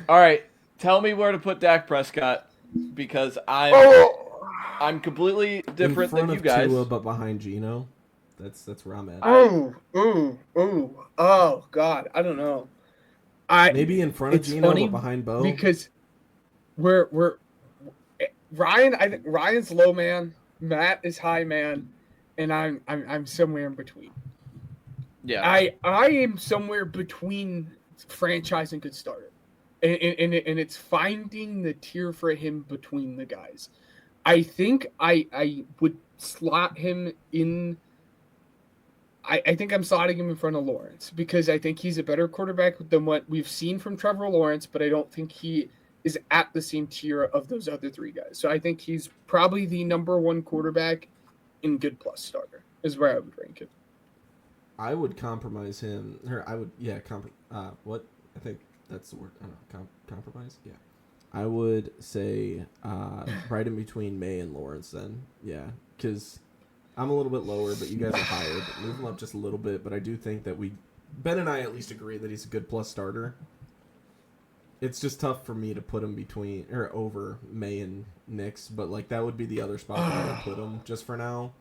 All right, tell me where to put Dak Prescott because I'm completely different than you guys. Tua, but behind Geno. That's where I'm at. Oh God, I don't know. Maybe in front of Geno, but behind Bo. Because we're Ryan. I think Ryan's low man. Matt is high man, and I'm somewhere in between. Yeah, I am somewhere between franchise and good starter, and it's finding the tier for him between the guys. I think I would slot him in. I think I'm slotting him in front of Lawrence because I think he's a better quarterback than what we've seen from Trevor Lawrence, but I don't think he is at the same tier of those other 3 guys. So I think he's probably the number 1 quarterback in good plus starter is where I would rank him. I would compromise him. What? I think that's the word. I don't know. Compromise? Yeah. I would say right in between Maye and Lawrence then. Yeah, because I'm a little bit lower, but you guys are higher. But move him up just a little bit. But I do think that Ben and I at least agree that he's a good plus starter. It's just tough for me to put him between or over Maye and Nix, but like that would be the other spot that I would put him just for now.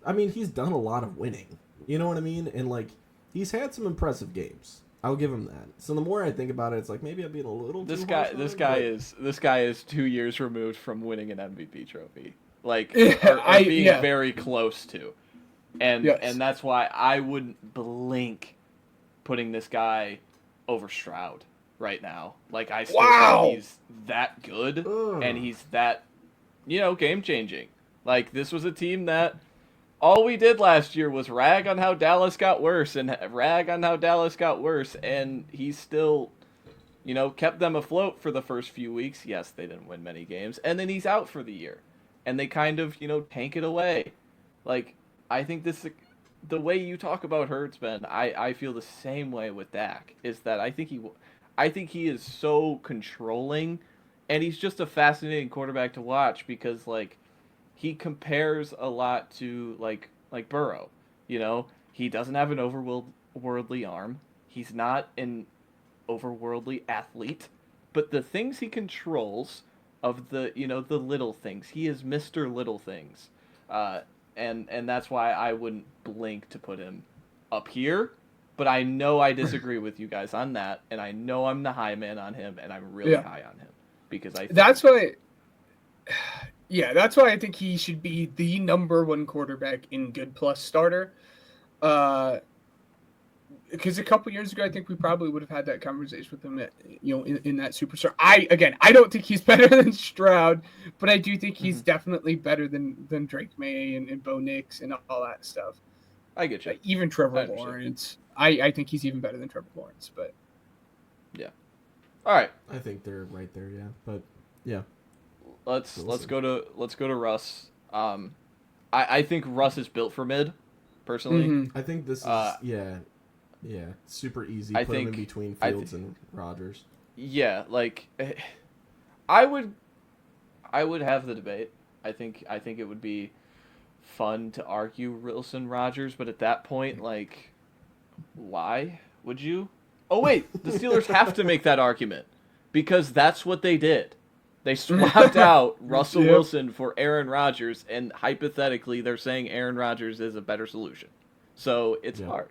I mean, he's done a lot of winning. You know what I mean? And like he's had some impressive games. I'll give him that. So the more I think about it, it's like maybe I'm being a little. This guy is 2 years removed from winning an MVP trophy. Like or being very close to, and that's why I wouldn't blink putting this guy over Stroud right now. Like I still think he's that good and he's that game changing. Like this was a team that all we did last year was rag on how Dallas got worse and he still kept them afloat for the first few weeks. Yes, they didn't win many games, and then he's out for the year. And they kind of, tank it away. Like, I think the way you talk about Hurts, Ben, I feel the same way with Dak. Is that I think he is so controlling, and he's just a fascinating quarterback to watch because, like, he compares a lot to, like Burrow. He doesn't have an overworldly arm. He's not an overworldly athlete. But the things he controls of the the little things. He is Mr. Little Things. And that's why I wouldn't blink to put him up here. But I know I disagree with you guys on that, and I know I'm the high man on him, and I'm really high on him. Because that's why I think he should be the number 1 quarterback in good plus starter. Because a couple years ago, I think we probably would have had that conversation with him, in that superstar. I don't think he's better than Stroud, but I do think he's definitely better than Drake Maye and Bo Nix and all that stuff. I get you. Even Trevor Lawrence. I think he's even better than Trevor Lawrence, but yeah. All right. I think they're right there, yeah. But yeah. Let's go to Russ. I think Russ is built for mid, personally. I think this is super easy. Put him in between Fields and Rodgers. Yeah, like I would have the debate. I think it would be fun to argue Wilson Rodgers, but at that point, like, why would you? Oh wait, the Steelers have to make that argument because that's what they did. They swapped out Russell Wilson for Aaron Rodgers, and hypothetically, they're saying Aaron Rodgers is a better solution. So it's hard.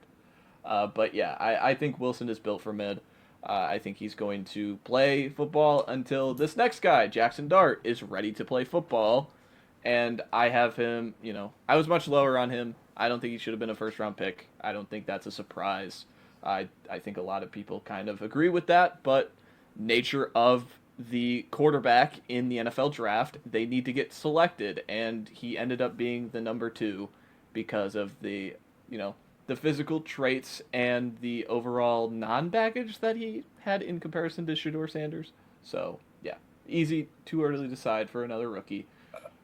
But yeah, I think Wilson is built for mid. I think he's going to play football until this next guy, Jackson Dart, is ready to play football. And I have him, I was much lower on him. I don't think he should have been a first-round pick. I don't think that's a surprise. I think a lot of people kind of agree with that, but nature of the quarterback in the NFL draft, they need to get selected, and he ended up being the number 2 because of the physical traits and the overall non-baggage that he had in comparison to Shedeur Sanders. So, yeah, easy, too early to decide for another rookie.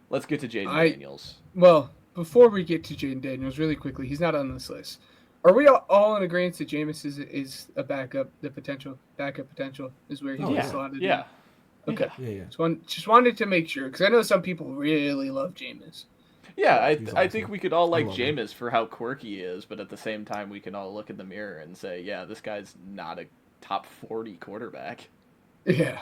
Let's get to Jayden Daniels. Well, before we get to Jayden Daniels, really quickly, he's not on this list. Are we all in agreement that Jameis is a backup, backup potential is where he's slotted in? Yeah. Okay. Yeah. Just wanted to make sure, because I know some people really love Jameis. Yeah, I think we could all like Jameis for how quirky he is, but at the same time, we can all look in the mirror and say, yeah, this guy's not a top 40 quarterback. Yeah.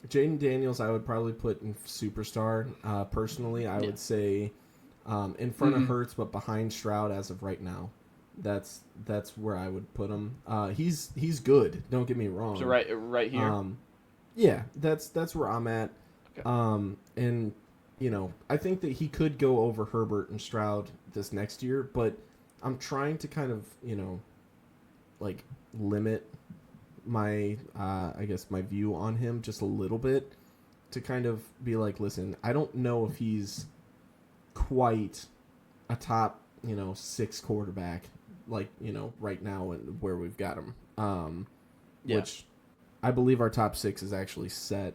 Jayden Daniels, I would probably put in superstar. Personally, I would say in front of Hurts, but behind Stroud as of right now. That's where I would put him. He's good. Don't get me wrong. So right here. Yeah, that's where I'm at. Okay. And I think that he could go over Herbert and Stroud this next year, but I'm trying to kind of like limit my my view on him just a little bit to kind of be like, listen, I don't know if he's quite a top 6 quarterback like right now and where we've got him, which I believe our top 6 is actually set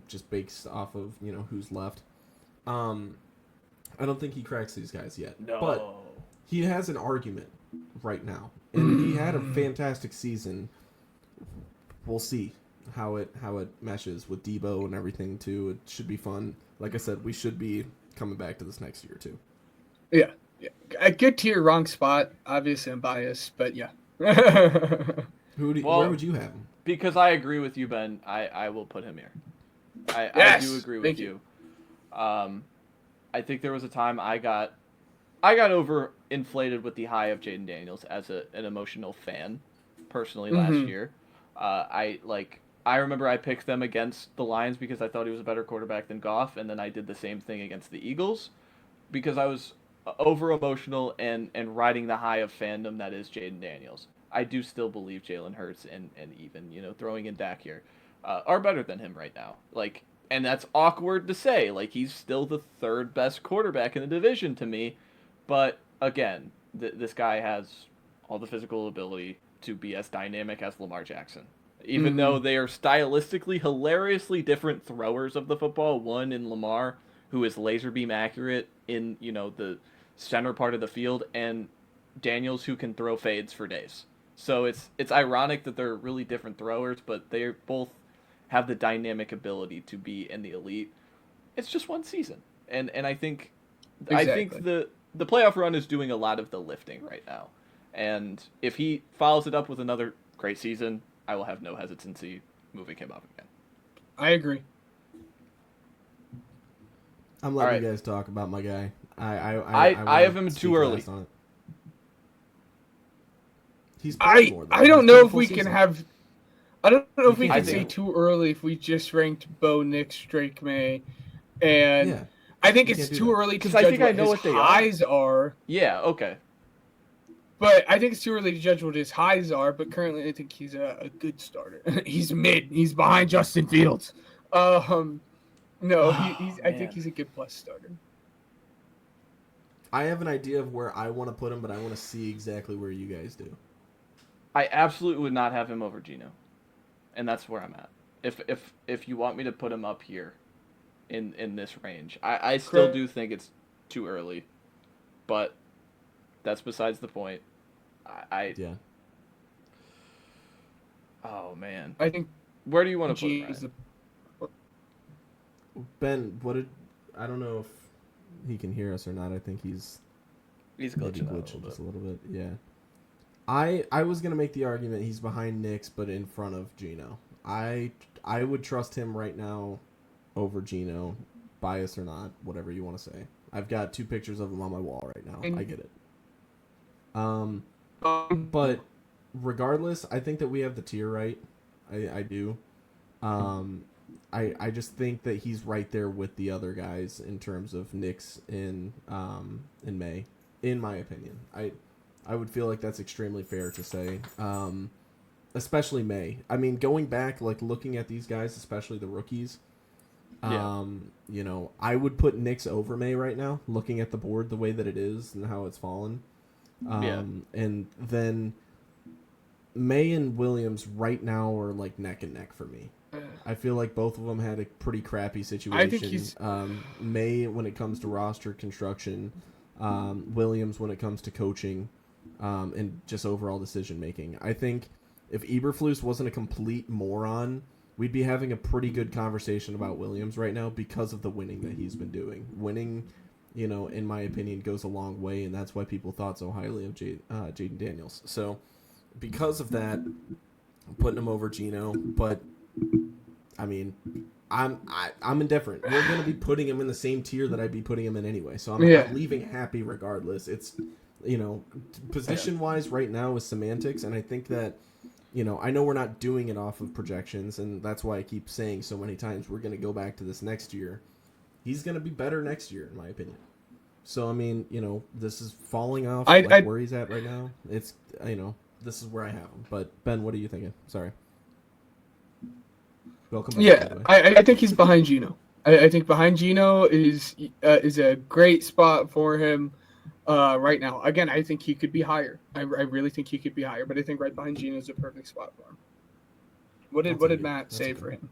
just based off of who's left. I don't think he cracks these guys yet, but he has an argument right now, and he had a fantastic season. We'll see how it meshes with Debo and everything too. It should be fun. Like I said, we should be coming back to this next year too. Yeah. A good tier, wrong spot. Obviously, I'm biased, but yeah. Where would you have him? Because I agree with you, Ben. I will put him here. I do agree with you. I think there was a time I got overinflated with the high of Jayden Daniels as an emotional fan, personally last year. I remember I picked them against the Lions because I thought he was a better quarterback than Goff, and then I did the same thing against the Eagles because I was over emotional and riding the high of fandom that is Jayden Daniels. I do still believe Jalen Hurts and even throwing in Dak here are better than him right now. And that's awkward to say. He's still the 3rd best quarterback in the division to me. But again, this guy has all the physical ability to be as dynamic as Lamar Jackson. Even though they are stylistically hilariously different throwers of the football. One in Lamar, who is laser beam accurate in the center part of the field, and Daniels, who can throw fades for days. So it's ironic that they're really different throwers, but they both have the dynamic ability to be in the elite. It's just one season, and I think the playoff run is doing a lot of the lifting right now. And if he follows it up with another great season, I will have no hesitancy moving him up again. I agree. I'm letting you guys talk about my guy. I have him too early. He's I don't know if we can have. I don't know if we can say too early if we just ranked Bo Nix, Drake Maye, and I think it's too early to judge what his highs are. Yeah, okay. But I think it's too early to judge what his highs are. But currently, I think he's a good starter. He's mid. He's behind Justin Fields. I think he's a good plus starter. I have an idea of where I want to put him, but I want to see exactly where you guys do. I absolutely would not have him over Geno, and that's where I'm at. If you want me to put him up here, in this range, I still do think it's too early, but that's besides the point. Yeah. Oh man. I think. Where do you want to put him? Ben, I don't know if he can hear us or not. I think he's glitching out just a little bit. Yeah. I was gonna make the argument he's behind Nix, but in front of Geno. I would trust him right now over Geno, bias or not, whatever you want to say. I've got 2 pictures of him on my wall right now. I get it. But regardless, I think that we have the tier right. I do. I just think that he's right there with the other guys in terms of Nix and Maye, in my opinion. I would feel like that's extremely fair to say, especially Maye. I mean, going back, like looking at these guys, especially the rookies, you know, I would put Nix over Maye right now, looking at the board the way that it is and how it's fallen. And then Maye and Williams right now are like neck and neck for me. I feel like both of them had a pretty crappy situation. I think he's Maye when it comes to roster construction, Williams when it comes to coaching, and just overall decision making. I think if Eberflus wasn't a complete moron, we'd be having a pretty good conversation about Williams right now because of the winning that he's been doing. Winning, you know, in my opinion, goes a long way, and that's why people thought so highly of Jayden Daniels. So because of that, I'm putting him over Geno, but I mean, I'm indifferent. We're going to be putting him in the same tier that I'd be putting him in anyway. So I'm leaving happy regardless. It's, you know, position-wise right now is semantics, and I think that, you know, I know we're not doing it off of projections, and that's why I keep saying so many times we're going to go back to this next year. He's going to be better next year, in my opinion. So, I mean, you know, this is falling off where he's at right now. It's, you know, this is where I have him. But, Ben, what are you thinking? Sorry. Welcome back. Yeah, I think he's behind Geno. I think behind Geno is a great spot for him right now. Again, I think he could be higher. I really think he could be higher, but I think right behind Geno is a perfect spot for him. What did Matt say for him?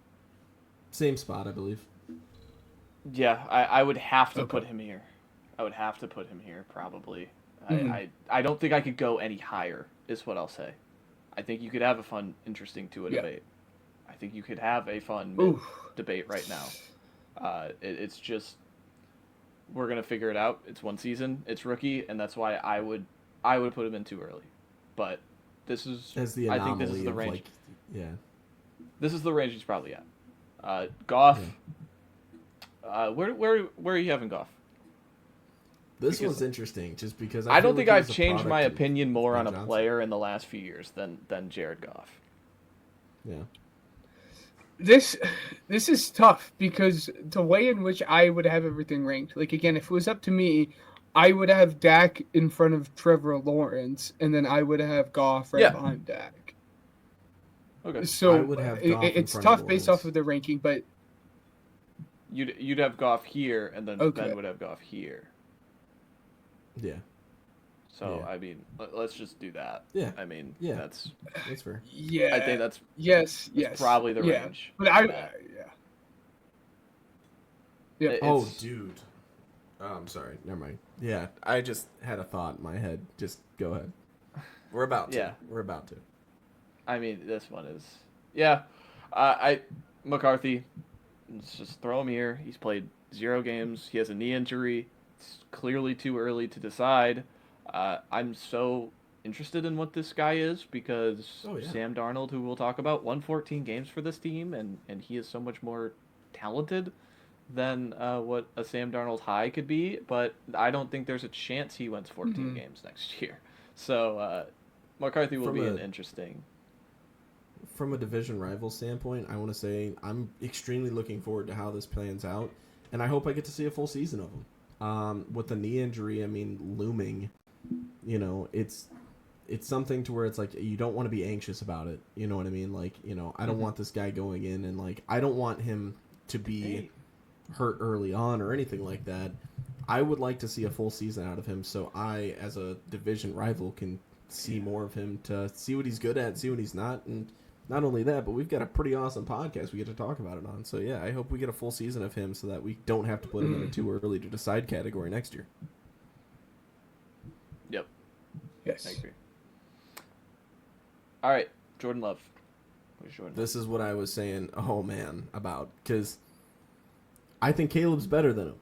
Same spot, I believe. Yeah, I would have to put him here. I would have to put him here, probably. Mm-hmm. I don't think I could go any higher, is what I'll say. I think you could have a fun, interesting debate. I think you could have a fun debate right now. It's just, we're going to figure it out. It's one season. It's rookie, and that's why I would put him in too early. But this is, I think this is the range. This is the range he's probably at. Goff, where are you having Goff? This was interesting, just because I don't think I've changed my opinion more on a player in the last few years than Jared Goff. Yeah. This is tough because the way in which I would have everything ranked, like again, if it was up to me, I would have Dak in front of Trevor Lawrence, and then I would have Goff behind Dak. Okay. So I would have Goff it's tough based off of the ranking, but you'd have Goff here, and then Ben would have Goff here. Yeah. So, I mean, let's just do that. Yeah. I mean, yeah. that's fair. Yeah. I think that's yes. probably the range. But Dude. Oh, I'm sorry. Never mind. Yeah, I just had a thought in my head. Just go ahead. We're about to. Yeah. We're about to. I mean, this one is... McCarthy, let's just throw him here. He's played 0 games. He has a knee injury. It's clearly too early to decide. I'm so interested in what this guy is because Sam Darnold, who we'll talk about, won 14 games for this team, and he is so much more talented than what a Sam Darnold high could be, but I don't think there's a chance he wins 14 games next year. So McCarthy will be an interesting... From a division rival standpoint, I want to say I'm extremely looking forward to how this plans out, and I hope I get to see a full season of him. With the knee injury, I mean, looming, you know, it's something to where it's like you don't want to be anxious about it. You know what I mean? Like, you know, I don't want this guy going in and like I don't want him to be hurt early on or anything like that. I would like to see a full season out of him so I, as a division rival, can see more of him to see what he's good at, see what he's not, and not only that, but we've got a pretty awesome podcast we get to talk about it on. So, yeah, I hope we get a full season of him so that we don't have to put him in a too early to decide category next year. Yep. Yes. I agree. All right, Jordan Love. This is what I was saying, about, because I think Caleb's better than him.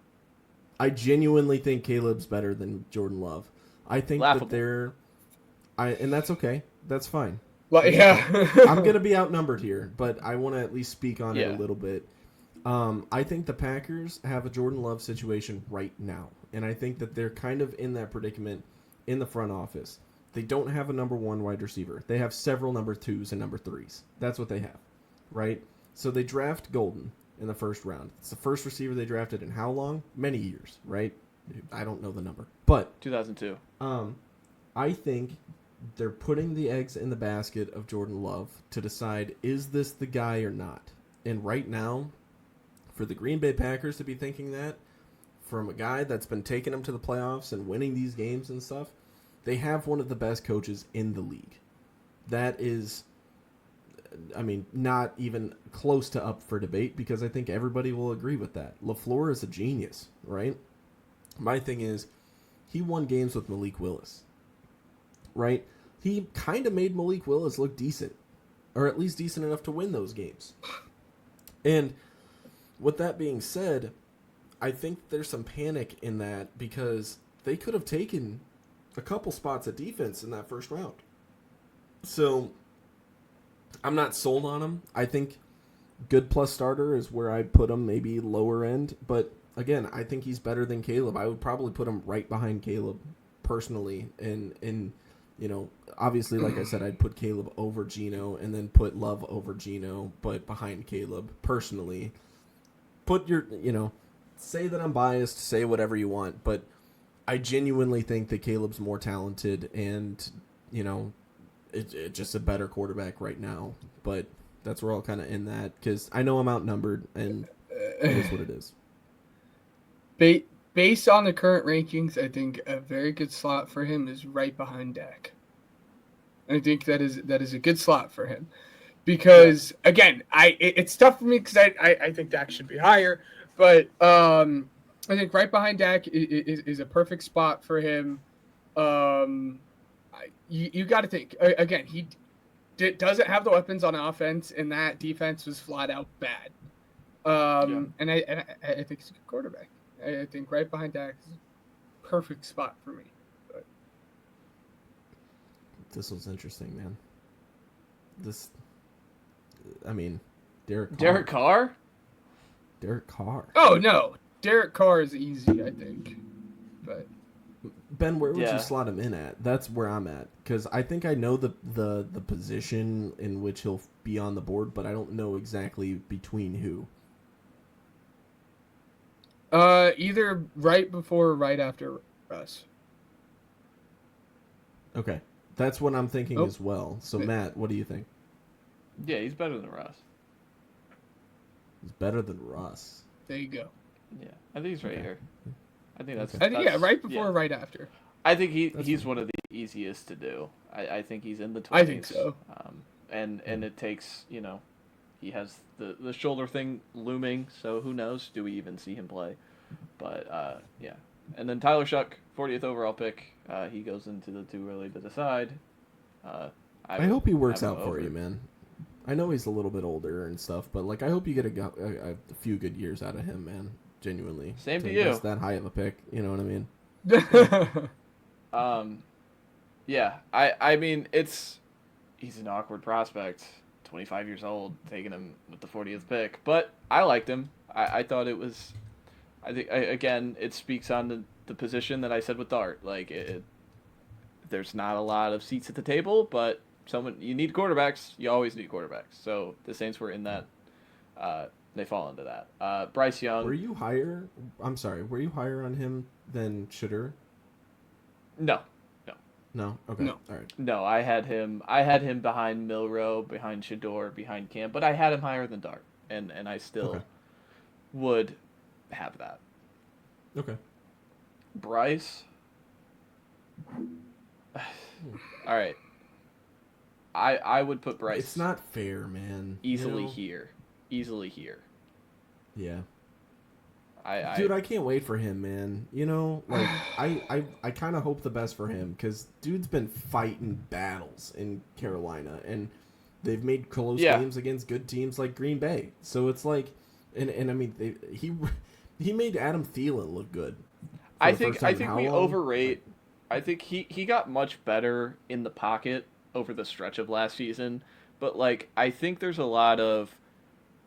I genuinely think Caleb's better than Jordan Love. I think Laughable. that and that's okay. That's fine. Well, yeah. I'm going to be outnumbered here, but I want to at least speak on it a little bit. I think the Packers have a Jordan Love situation right now, and I think that they're kind of in that predicament in the front office. They don't have a number one wide receiver. They have several number twos and number threes. That's what they have, right? So they draft Golden in the first round. It's the first receiver they drafted in how long? Many years, right? I don't know the number, but 2002. I think they're putting the eggs in the basket of Jordan Love to decide, is this the guy or not? And right now, for the Green Bay Packers to be thinking that, from a guy that's been taking them to the playoffs and winning these games and stuff, they have one of the best coaches in the league. That is, I mean, not even close to up for debate, because I think everybody will agree with that. LaFleur is a genius, right? My thing is, he won games with Malik Willis, right? He kind of made Malik Willis look decent, or at least decent enough to win those games. And with that being said, I think there's some panic in that, because they could have taken a couple spots at defense in that first round. So I'm not sold on him. I think good plus starter is where I'd put him, maybe lower end. But again, I think he's better than Caleb. I would probably put him right behind Caleb personally. And you know, obviously, like I said, I'd put Caleb over Geno and then put Love over Geno, but behind Caleb personally. Put your, say that I'm biased, say whatever you want, but I genuinely think that Caleb's more talented and, it's just a better quarterback right now. But that's where I'll kind of end that, because I know I'm outnumbered, and it is what it is. Based on the current rankings, I think a very good slot for him is right behind Dak. I think that is a good slot for him. Because, again, it's tough for me because I think Dak should be higher. But I think right behind Dak is a perfect spot for him. You got to think. Again, he doesn't have the weapons on offense, and that defense was flat out bad. And I think he's a good quarterback. I think right behind Dak is a perfect spot for me. But this was interesting, man. Derek Carr? Derek Carr. Oh, no. Derek Carr is easy, I think. But Ben, where would you slot him in at? That's where I'm at, because I think I know the position in which he'll be on the board, but I don't know exactly between who. Either right before or right after Russ. Okay. That's what I'm thinking as well. So, Matt, what do you think? Yeah, he's better than Russ. He's better than Russ. There you go. Yeah, I think he's right here. I think that's... right before or right after. I think he's one of the easiest to do. I think he's in the 20s. I think so. And it takes, he has the shoulder thing looming, so who knows? Do we even see him play? But, yeah. And then Tyler Shuck, 40th overall pick. He goes into the too early to decide. I hope he works out for you, man. I know he's a little bit older and stuff, but I hope you get a few good years out of him, man. Genuinely. Same to you. That high of a pick, you know what I mean? Yeah. I mean, he's an awkward prospect. 25 years old, taking him with the 40th pick, but I liked him. I thought it was. I think again, it speaks on the position that I said with Dart. There's not a lot of seats at the table, but you need quarterbacks. You always need quarterbacks. So the Saints were in that. They fall into that. Bryce Young. Were you higher? I'm sorry. Were you higher on him than Shedeur? No. No. Okay. No. All right. No, I had him behind Milroe, behind Shedeur, behind Cam, but I had him higher than Dart, and I still would have that. Okay. Bryce. All right. I would put Bryce. It's not fair, man. Easily here. Yeah. I can't wait for him, man. I kind of hope the best for him, because dude's been fighting battles in Carolina, and they've made close games against good teams like Green Bay. So it's And I mean, he made Adam Thielen look good. I think we overrate. I think he got much better in the pocket over the stretch of last season, but like I think there's a lot of,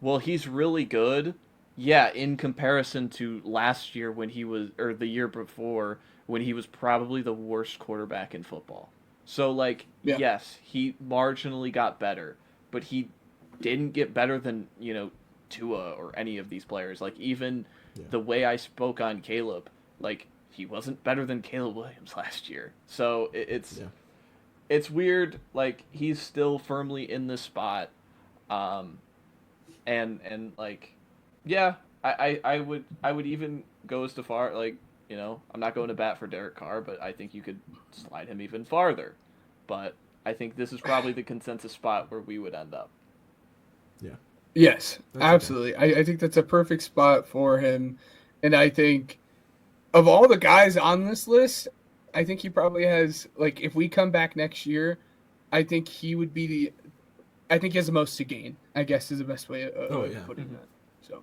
well, he's really good. Yeah, in comparison to last year when he was, or the year before when he was probably the worst quarterback in football. So like, yes, he marginally got better, but he didn't get better than, Tua or any of these players. Like even the way I spoke on Caleb, like he wasn't better than Caleb Williams last year. So it's weird. Like he's still firmly in this spot, and like, yeah, I would even go as far like, I'm not going to bat for Derek Carr, but I think you could slide him even farther. But I think this is probably the consensus spot where we would end up. Yeah. Yes, that's absolutely. Okay. I think that's a perfect spot for him. And I think of all the guys on this list, I think he probably has, like, if we come back next year, I think he would be I think he has the most to gain, I guess is the best way of putting that. So.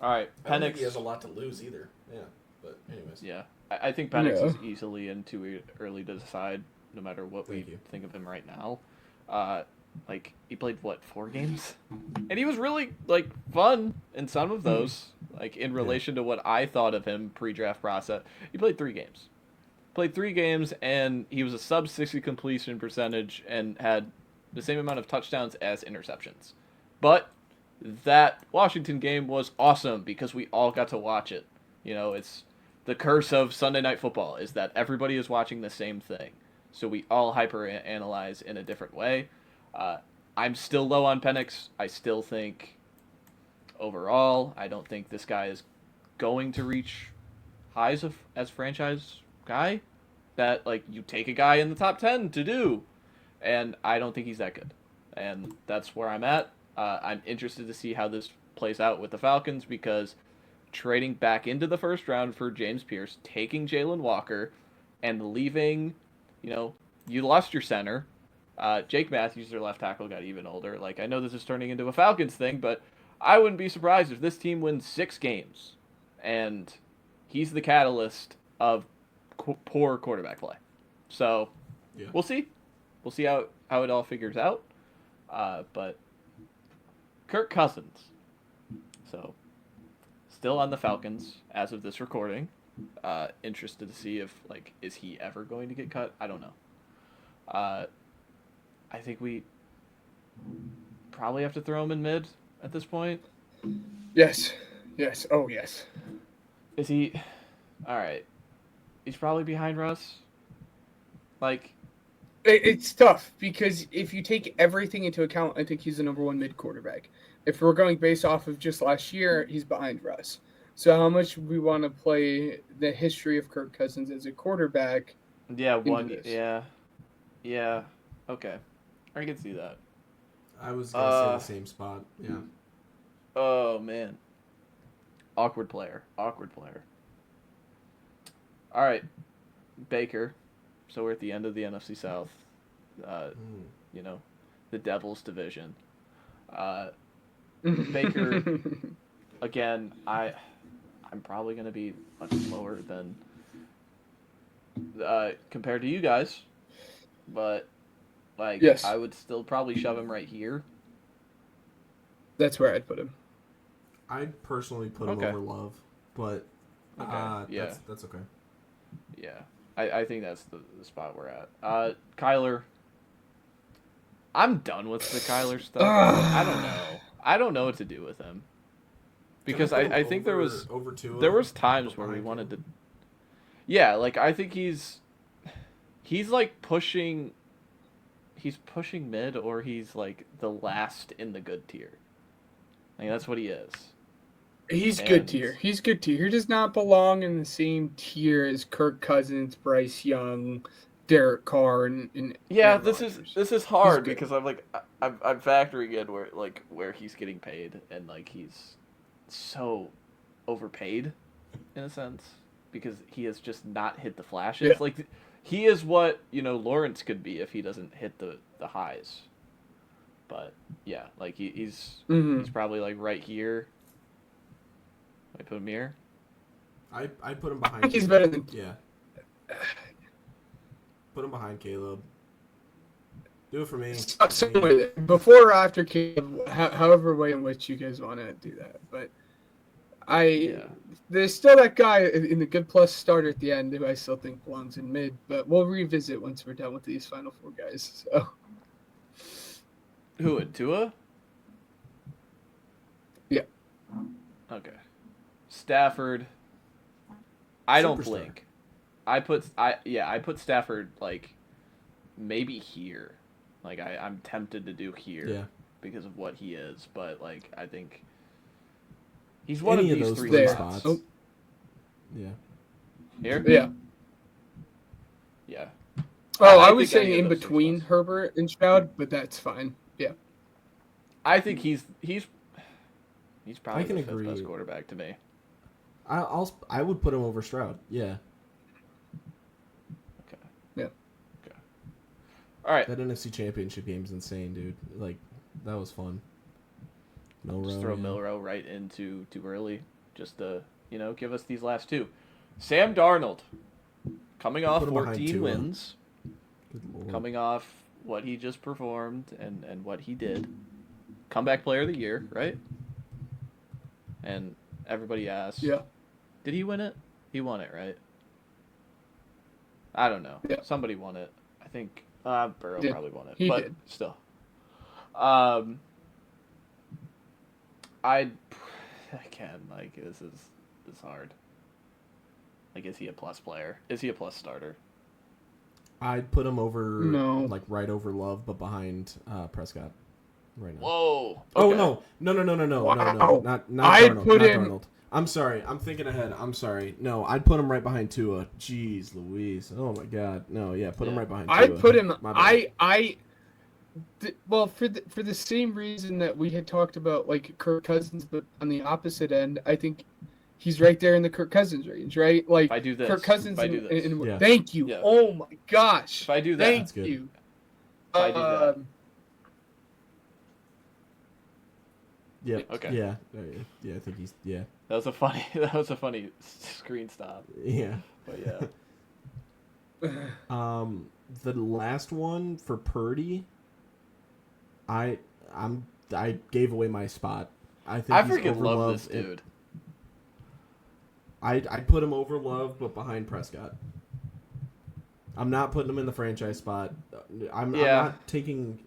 All right, Penix. I don't think he has a lot to lose either. Yeah, but anyways. Yeah, I think Penix is easily in too early to decide, no matter what we think of him right now. Like, he played, 4 games? And he was really, fun in some of those, in relation to what I thought of him pre-draft process. He played 3 games. And he was a sub-60 completion percentage and had the same amount of touchdowns as interceptions. But that Washington game was awesome because we all got to watch it. It's the curse of Sunday Night Football is that everybody is watching the same thing. So we all hyper-analyze in a different way. I'm still low on Penix. I still think, overall, I don't think this guy is going to reach highs as franchise guy that, you take a guy in the top 10 to do. And I don't think he's that good. And that's where I'm at. I'm interested to see how this plays out with the Falcons because trading back into the first round for James Pierce, taking Jalen Walker, and leaving, you lost your center. Jake Matthews, their left tackle, got even older. I know this is turning into a Falcons thing, but I wouldn't be surprised if this team wins 6 games. And he's the catalyst of poor quarterback play. So, we'll see. We'll see how it all figures out. But Kirk Cousins. So, still on the Falcons as of this recording. Interested to see if, is he ever going to get cut? I don't know. I think we probably have to throw him in mid at this point. Yes. Yes. Oh, yes. Is he... All right. He's probably behind Russ. It's tough because if you take everything into account, I think he's the number 1 mid quarterback. If we're going based off of just last year, he's behind Russ. So how much we want to play the history of Kirk Cousins as a quarterback? Yeah, yeah. Okay. I can see that. I was going to say the same spot. Yeah. Oh, man. Awkward player. All right. Baker. So we're at the end of the NFC South. The Devils division. Baker, again, I'm probably going to be much lower than compared to you guys. But, yes. I would still probably shove him right here. That's where I'd put him. I'd personally put him over Love, but that's okay. Yeah, I think that's the spot we're at. Kyler, I'm done with the Kyler stuff. I don't know what to do with him. Because I think there was times where we wanted to... Yeah, I think he's pushing... He's pushing mid, or he's, the last in the good tier. That's what he is. He's good tier. He does not belong in the same tier as Kirk Cousins, Bryce Young, Derek Carr, and this is hard because I'm factoring in where he's getting paid, and he's so overpaid in a sense because he has just not hit the flashes. Yeah. He is what Lawrence could be if he doesn't hit the highs. But yeah, like he's Mm-hmm. probably like right here. I put him here. I put him I behind. think he's Caleb. better than. Yeah. Put him behind Caleb. Do it for me. So, before or after Caleb, however way in which you guys want to do that, but there's still that guy in the good plus starter at the end who I still think belongs in mid, but we'll revisit once we're done with these final four guys. So. Who, Tua? Yeah. Okay. Stafford. I don't Superstar. blink. I put Stafford like maybe here. Like I'm tempted to do here because of what he is, but like I think he's one Any of of these those three spots. spots. Yeah. Here? Yeah. Yeah. Oh, I think was any saying of in those three between spots. Herbert and Stroud, but that's fine. Yeah. I think he's probably I can the fifth agree. best quarterback to me. I would put him over Stroud. Yeah. Okay. Yeah. Okay. All right. That NFC Championship game's insane, dude. Like, that was fun. Milrow. Just throw Milrow right into too early, just to give us these last two. Sam Darnold, coming off Put him behind 14 Tua. wins, Good Lord. coming off what he just performed and what he did. Comeback Player of the Year, right? And everybody asks, Yeah. did he win it? He won it, right? I don't know. Yeah. Somebody won it. I think Burrow Did. probably won it, He but did. still. This is hard. Like, is he a plus player? Is he a plus starter? I'd put him over, No. like, right over Love, but behind Prescott right now. Whoa. Oh, Okay. no. No. Wow. Not I'd Darnold. put Not him- Darnold. I'm sorry. I'm thinking ahead. I'm sorry. No, I'd put him right behind Tua. Jeez Louise. Oh, my God. No, yeah, put him Yeah. right behind Tua. I'd put him. My bad. Well, for the same reason that we had talked about like Kirk Cousins, but on the opposite end, I think he's right there in the Kirk Cousins range, right? Like If I do this, Kirk Cousins. if I do this, Yeah. Thank you. Yeah. Oh my gosh. if I do that, Thank That's good. you. If I do that. Yep. Okay. Yeah. Yeah, I think he's... Yeah. that was a funny screen stop. Yeah. But yeah. The last one for Purdy, I gave away my spot. I think I he's freaking over love Love. this dude. I'd put him over Love, but behind Prescott. I'm not putting him in the franchise spot. I'm not taking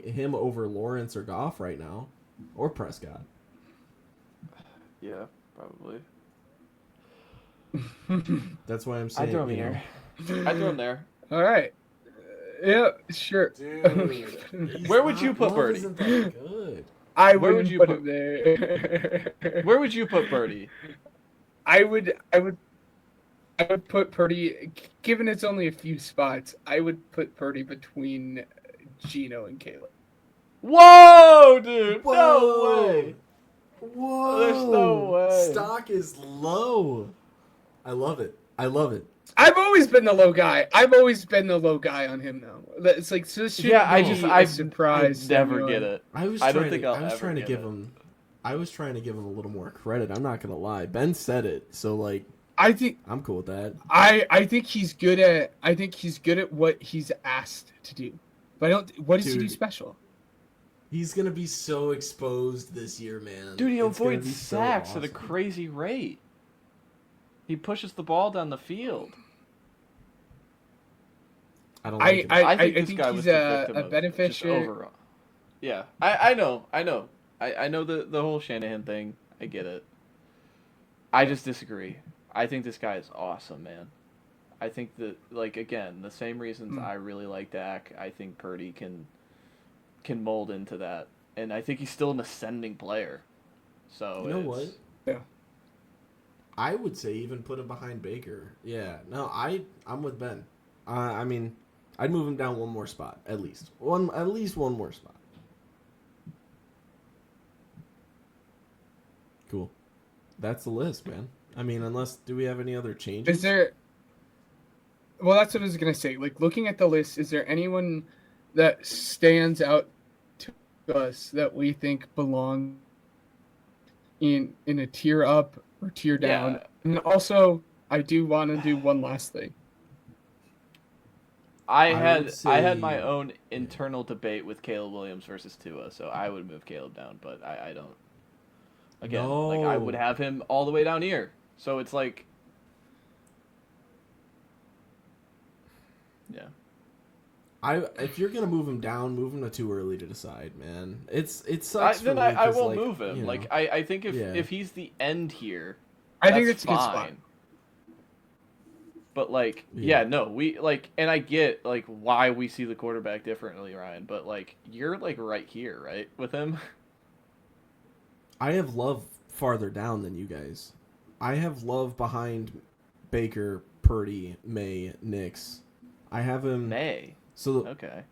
him over Lawrence or Goff right now, or Prescott. Yeah, probably. That's why I'm saying. I'd throw him here. I'd throw him there. All right. Yeah, sure. Dude, Where would you put Purdy? Isn't that good? I Where would wouldn't you put put- him there. Where would you put Purdy? I would put Purdy, given it's only a few spots, I would put Purdy between Geno and Caleb. Whoa, dude! No Whoa. way! Whoa! There's no way. Stock is low. I love it. I've always been the low guy. I've always been the low guy on him, though. It's like, so this shouldn't be a surprise. I never get it. I was I trying don't think to, I'll I was ever trying to get give it. him. I was trying to give him a little more credit. I'm not gonna lie. Ben said it, so like I think I'm cool with that. I think he's good at what he's asked to do. But what does he do Dude. special? He's gonna be so exposed this year, man. Dude, he It's gonna avoids be so sacks at a awesome. crazy rate. He pushes the ball down the field. I don't like I it. this think guy he's was the a victim of just beneficiary. overall. Yeah, I know. I know the whole Shanahan thing. I get it. I just disagree. I think this guy is awesome, man. I think that, like, again, the same reasons I really like Dak, I think Purdy can mold into that. And I think he's still an ascending player. So You know what? Yeah. I would say even put him behind Baker. Yeah. No, I'm with Ben. I mean, I'd move him down one more spot at least. One more spot. Cool. That's the list, man. I mean, do we have any other changes? Is there? Well, that's what I was gonna say. Like looking at the list, is there anyone that stands out to us that we think belong in a tier up or tier down. Yeah. And also, I do want to do one last thing. I would had my say- own internal debate with Caleb Williams versus Tua, so I would move Caleb down, but I don't. Again, like I would No. have him all the way down here. So it's like, yeah. If you're gonna move him down, move him to too early to decide, man. It sucks. Then for me I 'cause, won't like, move him. you know, Like I think Yeah. if he's the end here, I think that's it's a good spot. fine. But like, Yeah. no, we like, and I get like why we see the quarterback differently, Ryan. But like, you're like right here, right, with him. I have Love farther down than you guys. I have Love behind Baker, Purdy, Maye, Nix. I have him. Maye. So Okay.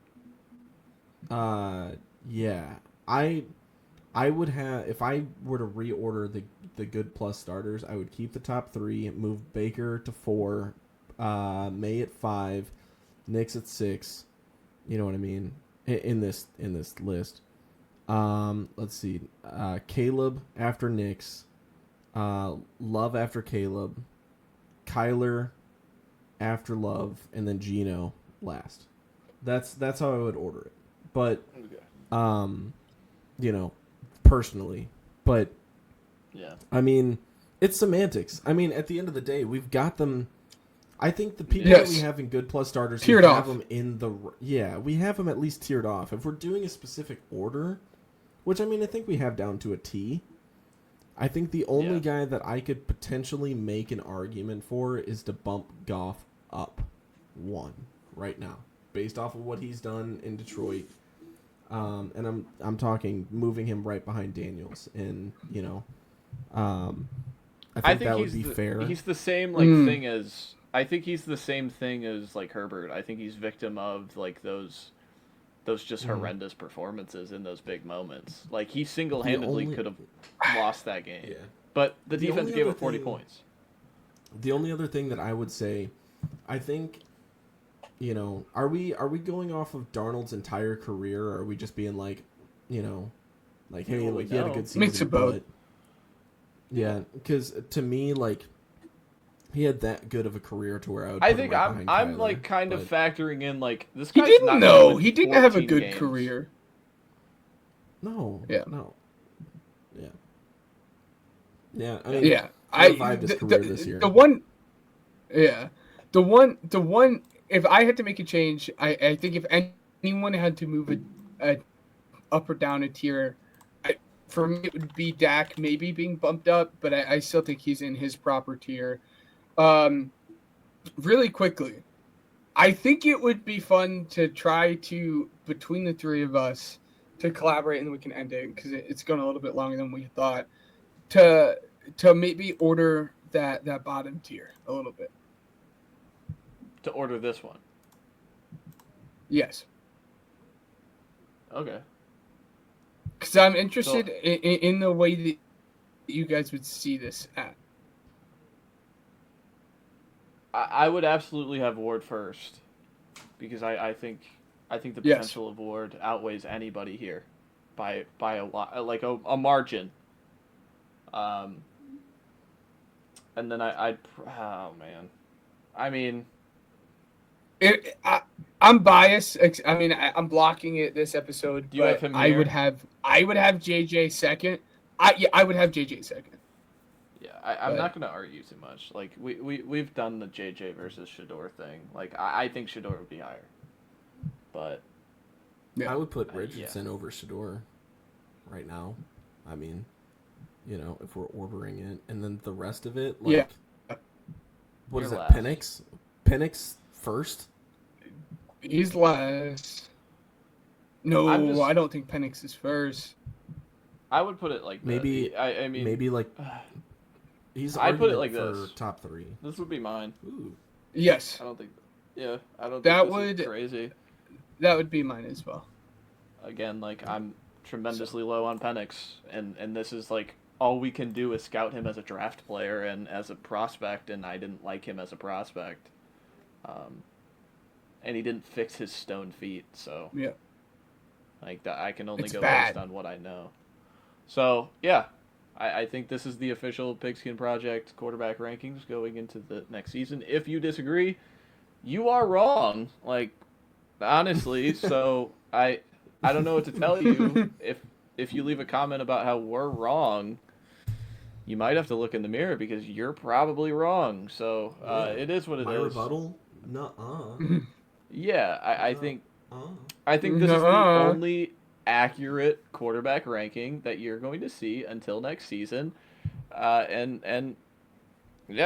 yeah. I would have, if I were to reorder the good plus starters, I would keep the top 3, move Baker to 4, Maye at 5, Nix at 6. You know what I mean? In this list. Let's see. Caleb after Nix, Love after Caleb, Kyler after Love, and then Geno last. That's how I would order it. But you know, personally, but Yeah. I mean, it's semantics. I mean, at the end of the day, we've got them. I think the people Yes. that we have in good plus starters, Tiered we off. have them in the we have them at least tiered off. If we're doing a specific order, which I mean, I think we have down to a T. I think the only Yeah. guy that I could potentially make an argument for is to bump Goff up 1 right now, based off of what he's done in Detroit. And I'm talking moving him right behind Daniels, and you know, I think that would be fair. He's the same thing as I think he's the same thing as like Herbert. I think he's victim of like those just horrendous performances in those big moments. Like he single-handedly could have lost that game. Yeah. But the The defense only gave other up 40 thing- points. The only other thing that I would say, I think, you know, are we going off of Darnold's entire career, or are we just being like, you know, like, hey, Well, we like he had a know. good season, Mix of both. but yeah, because to me, like, he had that good of a career to where I would. I put think him right I'm behind Kyler, like kind of but- factoring in like this He guy's didn't not know. gonna win He didn't have a 14 good games. career. No. Yeah. No. Yeah. Yeah. I mean, Yeah, I survived his career this year. The one. If I had to make a change, I think if anyone had to move a up or down a tier, for me it would be Dak maybe being bumped up, but I still think he's in his proper tier. Really quickly, I think it would be fun to try to, between the 3 of us, to collaborate, and we can end it because it's going a little bit longer than we thought, to maybe order that bottom tier a little bit. To order this one. Yes. Okay. Because I'm interested in the way that you guys would see this at. I would absolutely have Ward first, because I think the Yes. potential of Ward outweighs anybody here, by a lot, like a margin. And then oh man, I mean, I'm biased. I mean, I'm blocking it this episode. Do you but have him I here? would have JJ second. I would have JJ second. yeah, I'm But- not gonna argue too much. Like we've done the JJ versus Shador thing. Like I think Shador would be higher, but Yeah. I would put yeah. Richardson over Shador right now. I mean, you know, if we're ordering it, and then the rest of it, like, Yeah. what is You're that? last. Penix first. He's last. No, I'm just- I don't think Penix is first. I would put it like this. Maybe- I mean Maybe like he's. I'd put it argument like for this. top 3. this would be mine. Ooh. Yes, I don't think. Yeah, I don't. That think this is would- crazy. that would be mine as well. Again, like I'm tremendously low on Penix, and this is like all we can do is scout him as a draft player and as a prospect, and I didn't like him as a prospect, and he didn't fix his stone feet, so Yeah. Like that, I can only It's go bad. based on what I know. So yeah, I think this is the official Pigskin Project quarterback rankings going into the next season. If you disagree, you are wrong. Like honestly, so I don't know what to tell you. If you leave a comment about how we're wrong, you might have to look in the mirror because you're probably wrong. So it is what it is. My rebuttal? Nuh-uh. Yeah, I Nuh-uh. think this is the Nuh-uh. only accurate quarterback ranking that you're going to see until next season. And